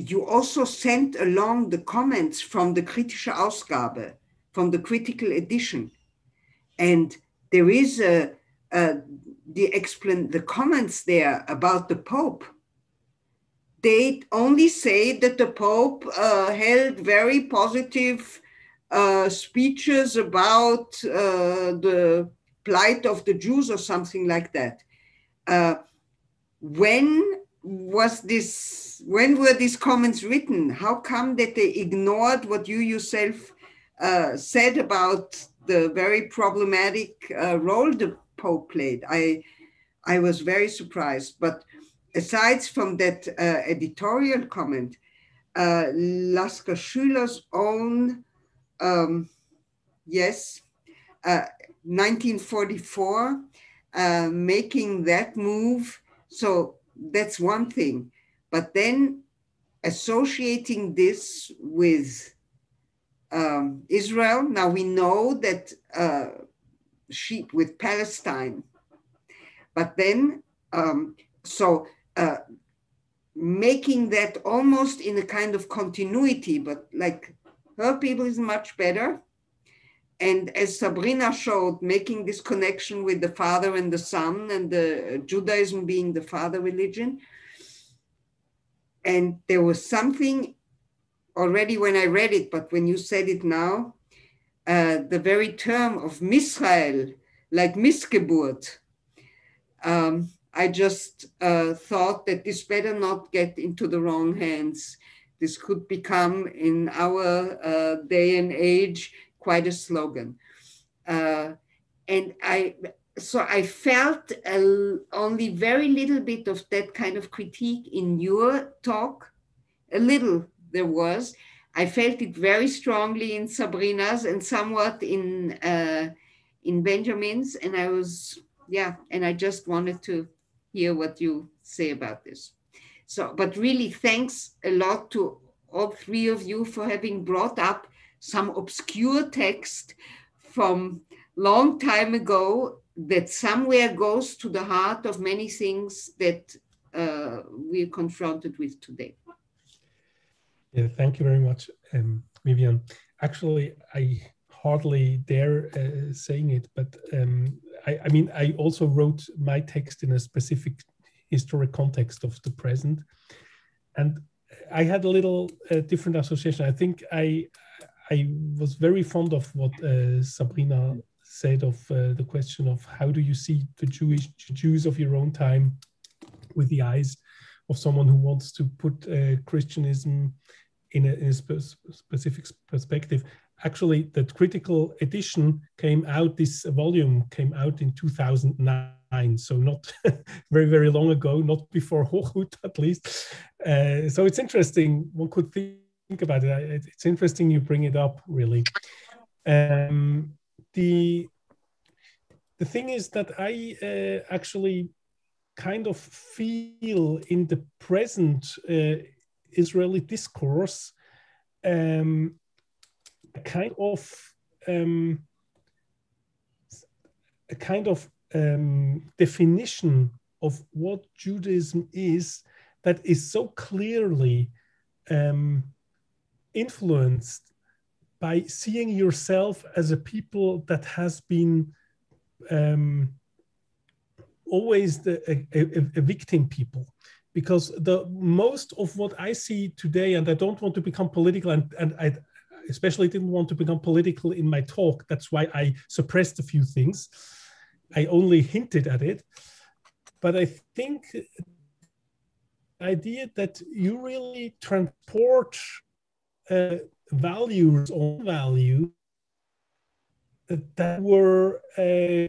you also sent along the comments from the Kritische Ausgabe, from the critical edition. And there is the comments there about the Pope. They only say that the Pope held very positive speeches about the plight of the Jews or something like that. When were these comments written? How come that they ignored what you yourself said about the very problematic role the Pope played? I was very surprised. But aside from that editorial comment, Lasker-Schüler's own, 1944, making that move. So that's one thing. But then associating this with Israel, now we know that with Palestine, but then making that almost in a kind of continuity, but like her people is much better. And as Sabrina showed, making this connection with the Father and the Son, and the Judaism being the father religion. And there was something already when I read it, but when you said it now, the very term of Misrael, like Missgeburt, I just thought that this better not get into the wrong hands. This could become, in our day and age, quite a slogan. And I felt only very little bit of that kind of critique in your talk. A little there was. I felt it very strongly in Sabrina's and somewhat in Benjamin's. And and I just wanted to hear what you say about this. So, but really thanks a lot to all three of you for having brought up some obscure text from long time ago that somewhere goes to the heart of many things that we're confronted with today. Yeah, thank you very much, Vivian. Actually, I hardly dare saying it, but I mean, I also wrote my text in a specific historic context of the present, and I had a little different association. I think I was very fond of what Sabrina said of the question of how do you see the Jews of your own time with the eyes of someone who wants to put Christianism in a specific perspective. Actually, that critical edition came out, this volume came out in 2009, so not very, very long ago, not before Hochhut at least. So it's interesting, one could think about it. It's interesting you bring it up, really. The thing is that I actually kind of feel in the present Israeli discourse a kind of definition of what Judaism is that is so clearly influenced by seeing yourself as a people that has been always a victim people. Because the most of what I see today, and I don't want to become political, and I especially didn't want to become political in my talk. That's why I suppressed a few things. I only hinted at it. But I think the idea that you really transport values or value that were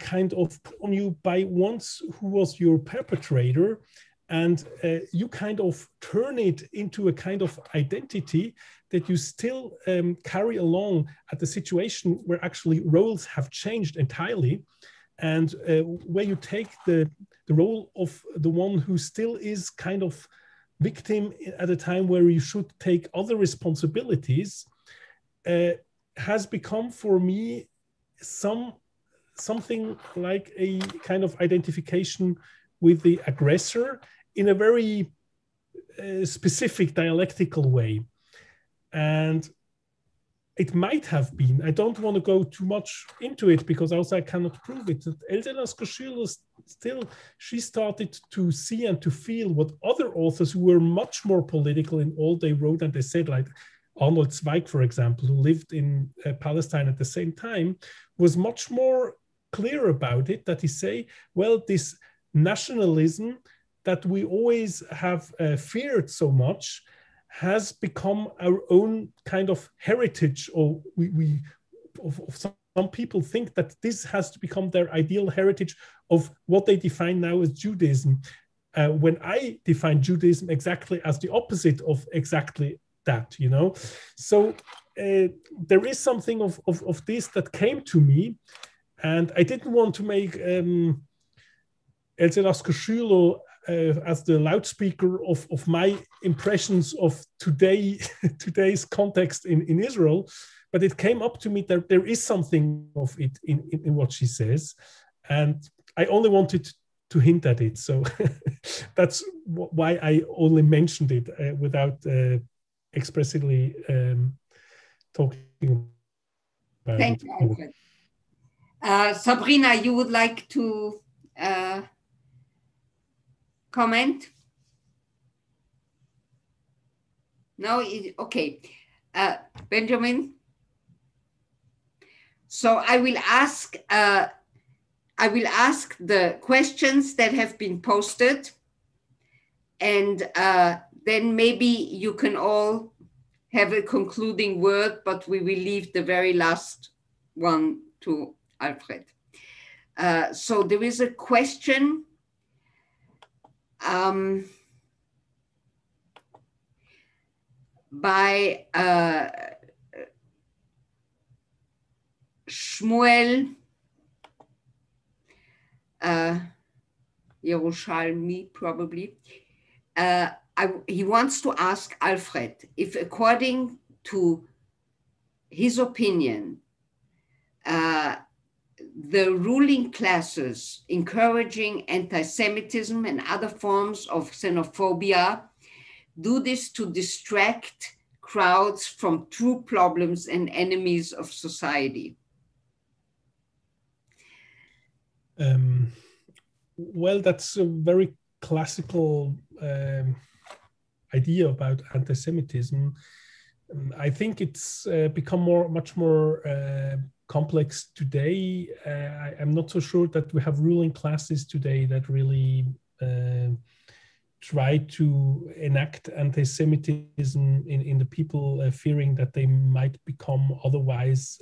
kind of put on you by once who was your perpetrator, and you kind of turn it into a kind of identity that you still carry along at the situation where actually roles have changed entirely, and where you take the role of the one who still is kind of victim at a time where you should take other responsibilities, has become for me something like a kind of identification with the aggressor in a very specific dialectical way. And it might have been, I don't want to go too much into it because also I cannot prove it, that Lasker-Schüler still, she started to see and to feel what other authors who were much more political in all they wrote, and they said, like Arnold Zweig, for example, who lived in Palestine at the same time, was much more clear about it, that he say, well, this nationalism that we always have feared so much has become our own kind of heritage, or some people think that this has to become their ideal heritage of what they define now as Judaism, when I define Judaism exactly as the opposite of exactly that, you know. So there is something of this that came to me, and I didn't want to make Lasker-Schüler as the loudspeaker of my impressions of today's context in Israel, but it came up to me that there is something of it in what she says, and I only wanted to hint at it. So that's why I only mentioned it without expressly talking about Thank it. you, Alfred. Sabrina, you would like to comment? No? Okay. Benjamin? So I will ask the questions that have been posted, and then maybe you can all have a concluding word, but we will leave the very last one to Alfred. So there is a question by Shmuel Yerushalmi, probably. He wants to ask Alfred if, according to his opinion, the ruling classes encouraging anti-Semitism and other forms of xenophobia do this to distract crowds from true problems and enemies of society. Well, that's a very classical idea about anti-Semitism. I think it's become much more complex today. I'm not so sure that we have ruling classes today that really try to enact anti-Semitism in the people, fearing that they might become otherwise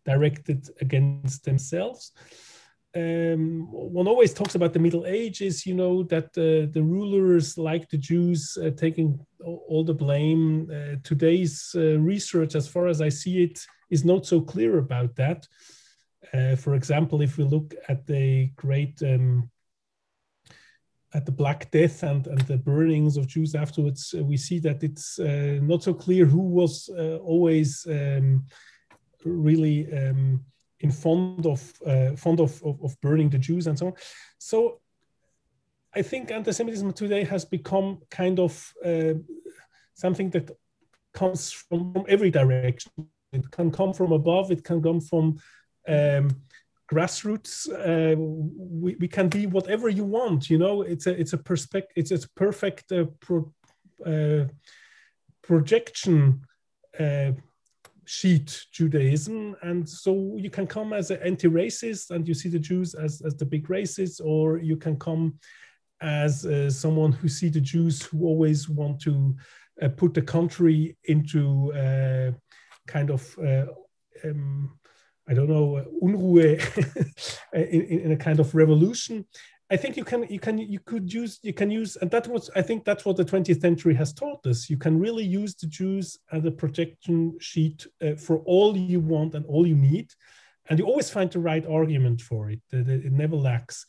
directed against themselves. One always talks about the Middle Ages, you know, that the rulers, like the Jews, taking all the blame. Today's research, as far as I see it, is not so clear about that. For example, if we look at the great, at the Black Death and the burnings of Jews afterwards, we see that it's not so clear who was always really fond of burning the Jews and so on. So I think anti-Semitism today has become kind of something that comes from every direction. It can come from above, it can come from grassroots. We can be whatever you want, you know. It's a perfect projection sheet, Judaism. And so you can come as an anti-racist and you see the Jews as the big racists, or you can come as someone who see the Jews who always want to put the country into kind of I don't know, Unruhe in a kind of revolution. I think you can use, and I think that's what the 20th century has taught us. You can really use the Jews as a projection sheet for all you want and all you need, and you always find the right argument for it. It never lacks,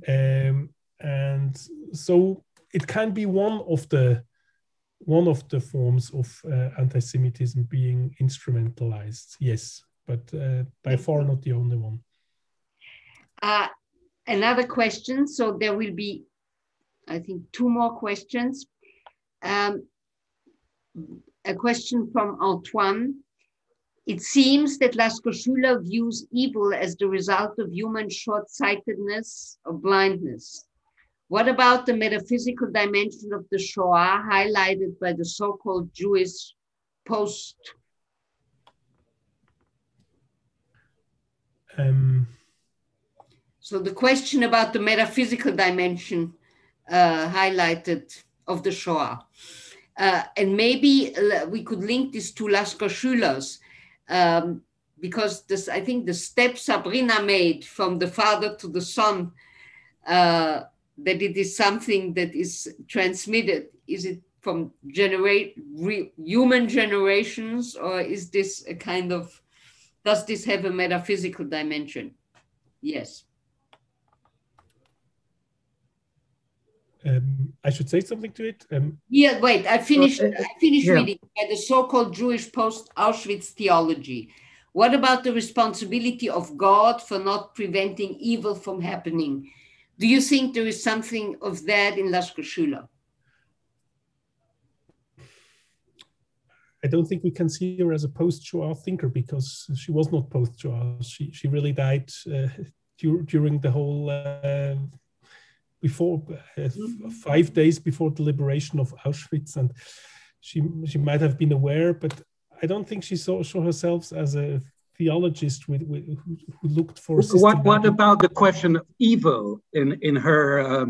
and so it can be one of the forms of anti-Semitism being instrumentalized. Yes. But by far not the only one. Another question. So there will be, I think, 2 more questions. A question from Antoine. It seems that Lasker-Schüler views evil as the result of human short-sightedness or blindness. What about the metaphysical dimension of the Shoah highlighted by the so-called Jewish post? So the question about the metaphysical dimension highlighted of the Shoah. And maybe we could link this to Lasker-Schüler's, because this, I think the step Sabrina made from the father to the son, that it is something that is transmitted. Is it from human generations, or is this a kind of, does this have a metaphysical dimension? Yes. I should say something to it. Yeah, wait, I finished reading by the so-called Jewish post-Auschwitz theology. What about the responsibility of God for not preventing evil from happening? Do you think there is something of that in Lasker-Schüler? I don't think we can see her as a post-Shoah thinker, because she was not post-Shoah. She really died during the whole, before 5 days before the liberation of Auschwitz, and she might have been aware, but I don't think she saw herself as a theologist who looked for. What about the question of evil in her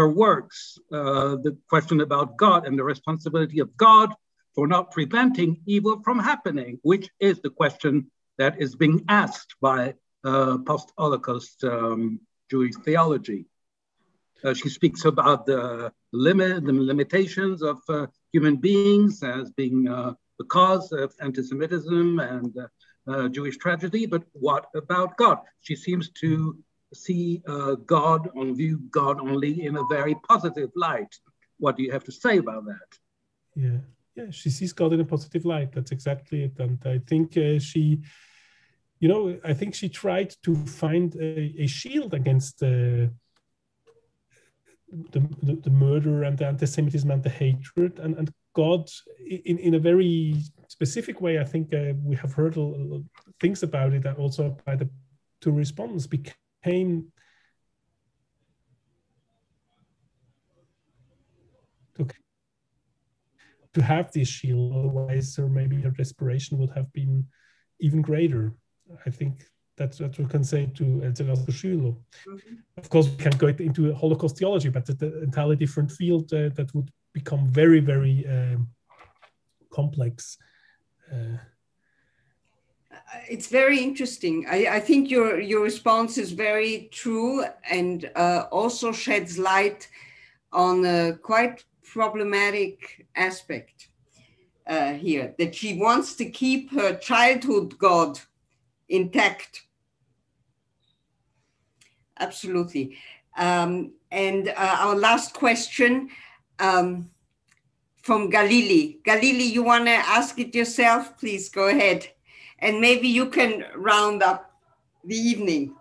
works? The question about God and the responsibility of God for not preventing evil from happening, which is the question that is being asked by post-Holocaust Jewish theology. She speaks about the limitations of human beings as being the cause of anti-Semitism and Jewish tragedy, but what about God? She seems to see God, view God only in a very positive light. What do you have to say about that? Yeah, she sees God in a positive light. That's exactly it. And I think she, I think she tried to find a shield against the murder and the anti-Semitism and the hatred, and God in a very specific way. I think we have heard things about it also by the two respondents, became to have this shield. Otherwise, or maybe her desperation would have been even greater. I think that's what we can say to Lasker-Schüler. Of course, we can go into Holocaust theology, but it's an entirely different field that would become very, very complex. It's very interesting. I think your response is very true and also sheds light on a quite problematic aspect here, that she wants to keep her childhood God intact. Absolutely. And our last question from Galili. Galili, you want to ask it yourself? Please go ahead. And maybe you can round up the evening.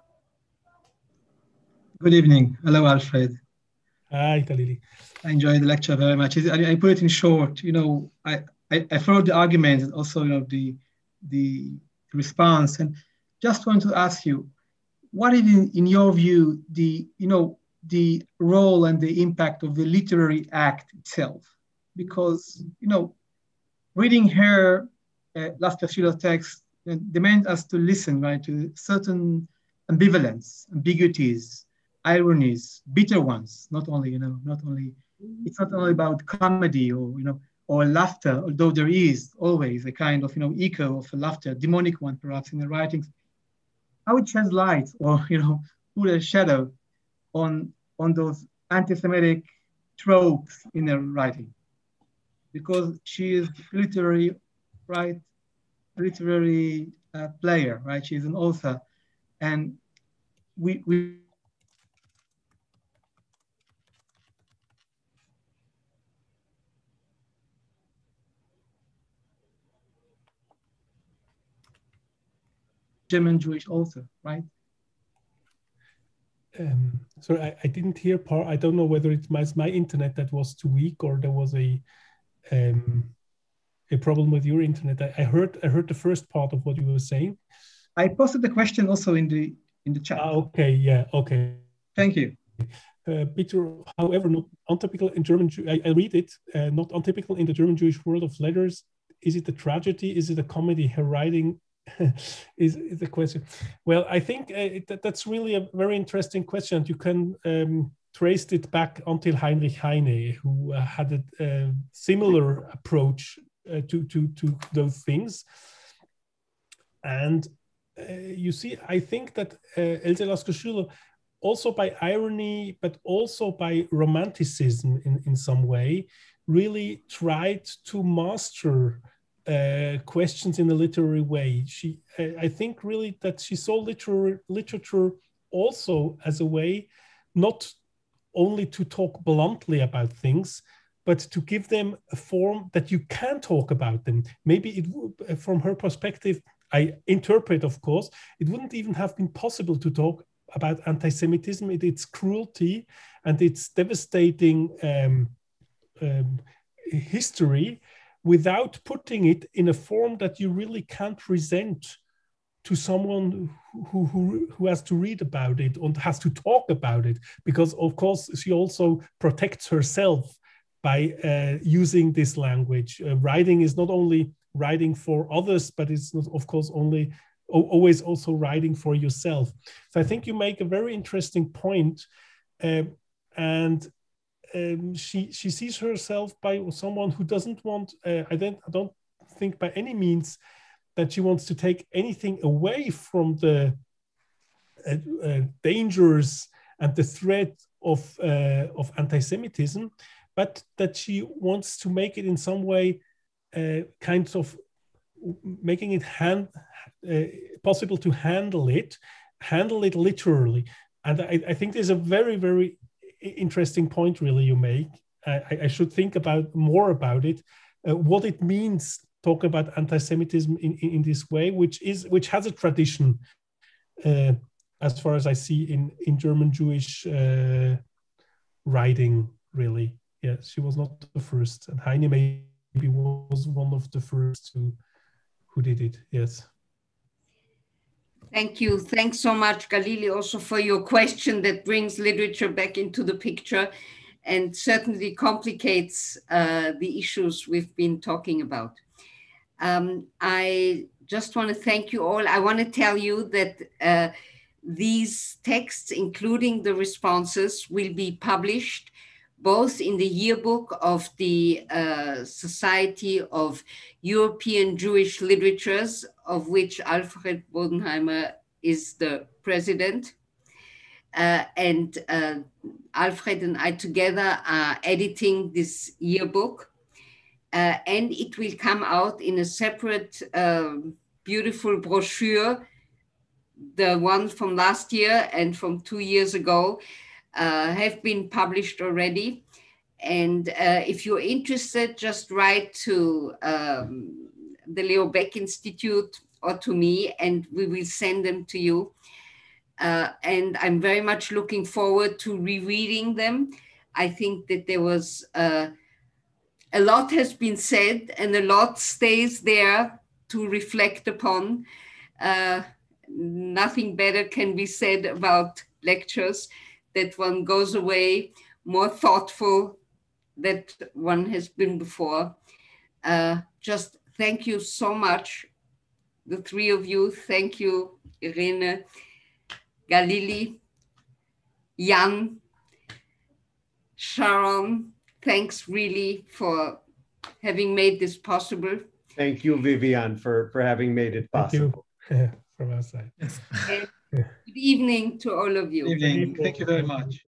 Good evening. Hello, Alfred. Hi, Galili. I enjoyed the lecture very much. I put it in short. I followed the argument and also the response, and just want to ask you, what is in your view the role and the impact of the literary act itself? Because reading her Lasker-Schüler text demands us to listen, right, to certain ambivalence, ambiguities, ironies, bitter ones. Not only it's not only about comedy or laughter, although there is always a kind of echo of a laughter, demonic one perhaps in the writings. How it sheds light or put a shadow on those anti-Semitic tropes in her writing, because she is literary player, right? She's an author, and we German Jewish author, right? Sorry, I didn't hear part. I don't know whether it was my internet that was too weak or there was a problem with your internet. I heard the first part of what you were saying. I posted the question also in the chat. Okay, yeah, okay. Thank you. Peter, however, not untypical in German. I read it. Not untypical in the German Jewish world of letters. Is it a tragedy? Is it a comedy? Her writing is the question. Well, I think that's really a very interesting question. You can trace it back until Heinrich Heine, who had a similar approach to those things. And you see, I think that Else Lasker-Schüler, also by irony, but also by romanticism in some way, really tried to master questions in a literary way. I think really that she saw literature also as a way not only to talk bluntly about things, but to give them a form that you can talk about them. Maybe it would, from her perspective, I interpret, of course, it wouldn't even have been possible to talk about anti-Semitism, its cruelty and its devastating history, without putting it in a form that you really can't present to someone who has to read about it and has to talk about it, because of course she also protects herself by using this language. Writing is not only writing for others, but it's not, of course, always also writing for yourself. So I think you make a very interesting point, and she sees herself by someone who doesn't want. I don't think by any means that she wants to take anything away from the dangers and the threat of anti-Semitism, but that she wants to make it in some way kind of making it possible to handle it literally. And I think there's a very, very interesting point really you make. I should think more about it, what it means talk about anti-Semitism in this way, which has a tradition, as far as I see in German Jewish writing, really. Yeah, she was not the first, and Heine maybe was one of the first who did it. Yes. Thank you. Thanks so much, Galili, also for your question that brings literature back into the picture and certainly complicates the issues we've been talking about. I just want to thank you all. I want to tell you that these texts, including the responses, will be published both in the yearbook of the Society of European Jewish Literatures, of which Alfred Bodenheimer is the president. And Alfred and I together are editing this yearbook. And it will come out in a separate, beautiful brochure. The one from last year and from 2 years ago have been published already. And if you're interested, just write to the Leo Baeck Institute or to me, and we will send them to you. And I'm very much looking forward to rereading them. I think that there was a lot has been said and a lot stays there to reflect upon. Nothing better can be said about lectures, that one goes away more thoughtful than one has been before. Just thank you so much, the three of you. Thank you, Irene, Galili, Jan, Sharon. Thanks really for having made this possible. Thank you, Vivian, for having made it possible. Thank you from our side. And good evening to all of you. Good evening. Thank you very much.